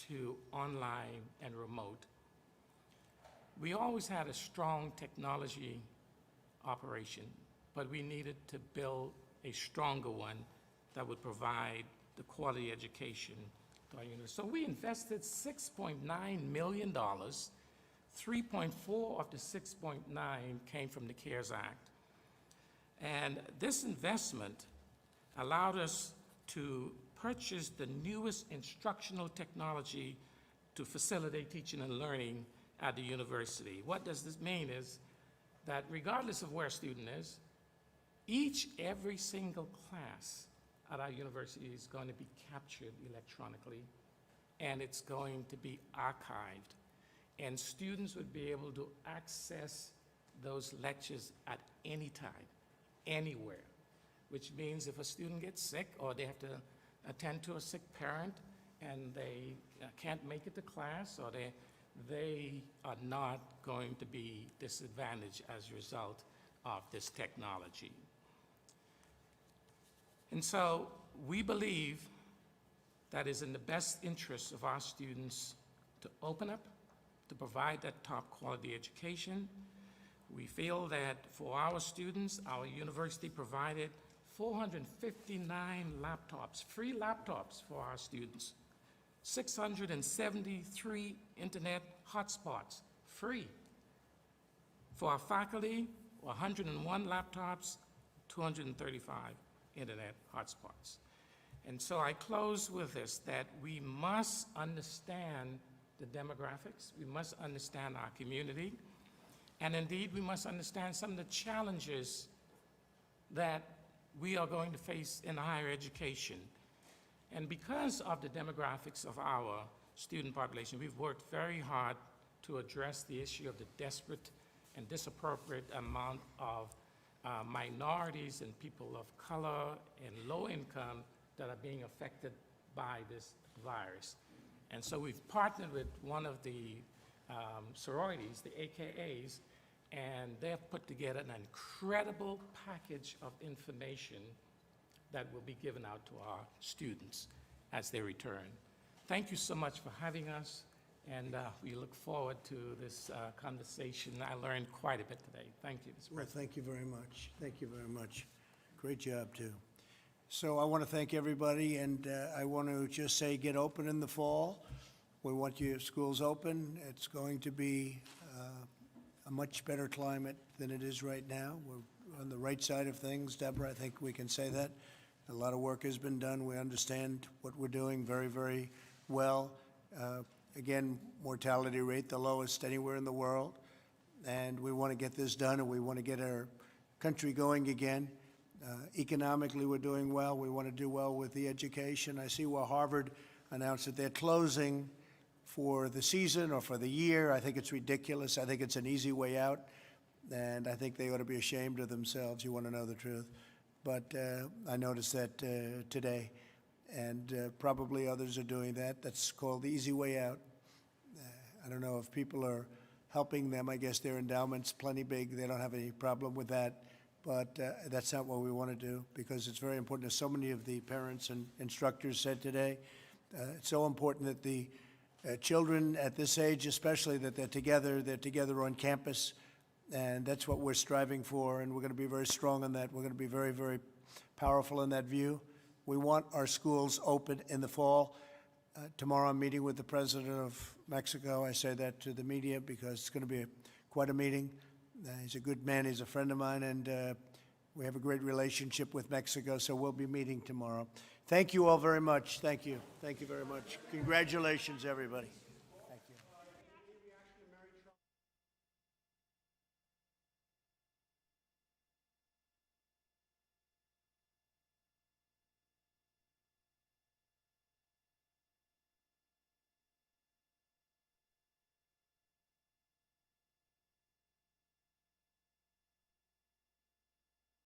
to online and remote, we always had a strong technology operation, but we needed to build a stronger one that would provide the quality education to our university. So we invested $6.9 million. 3.4 of the 6.9 came from the CARES Act. And this investment allowed us to purchase the newest instructional technology to facilitate teaching and learning at the university. What does this mean is that regardless of where a student is, every single class at our university is going to be captured electronically, and it's going to be archived. And students would be able to access those lectures at any time, anywhere, which means if a student gets sick or they have to attend to a sick parent and they can't make it to class, or they are not going to be disadvantaged as a result of this technology. And so we believe that is in the best interest of our students to open up, to provide that top quality education. We feel that for our students, our university provided 459 laptops, free laptops for our students, 673 internet hotspots, free. For our faculty, 101 laptops, 235 internet hotspots. And so I close with this, that we must understand the demographics, we must understand our community, and indeed, we must understand some of the challenges that we are going to face in higher education. And because of the demographics of our student population, we've worked very hard to address the issue of the desperate and disappropriate amount of minorities and people of color and low income that are being affected by this virus. And so we've partnered with one of the sororities, the AKAs, and they've put together an incredible package of information that will be given out to our students as they return. Thank you so much for having us, and we look forward to this conversation. I learned quite a bit today. Thank you, Mr. Well, President. thank you very much. Thank you very much. Great job, too. So I want to thank everybody, and I want to just say, get open in the fall. We want your schools open. It's going to be a much better climate than it is right now. We're on the right side of things, Deborah, I think we can say that. A lot of work has been done. We understand what we're doing very, very well. Again, mortality rate, the lowest anywhere in the world. And we want to get this done, and we want to get our country going again. Economically, we're doing well. We want to do well with the education. I see where Harvard announced that they're closing for the season or for the year. I think it's ridiculous. I think it's an easy way out, and I think they ought to be ashamed of themselves. You want to know the truth. But I noticed that today, and probably others are doing that. That's called the easy way out. I don't know if people are helping them. I guess their endowment's plenty big. They don't have any problem with that. But that's not what we want to do, because it's very important, as so many of the parents and instructors said today. It's so important that the children at this age, especially, that they're together on campus, and that's what we're striving for, and we're going to be very strong on that. We're going to be very, very powerful in that view. We want our schools open in the fall. Tomorrow I'm meeting with the President of Mexico. I say that to the media because it's going to be quite a meeting. He's a good man. He's a friend of mine, and we have a great relationship with Mexico, so we'll be meeting tomorrow. Thank you all very much. Thank you. Thank you very much. Congratulations, everybody.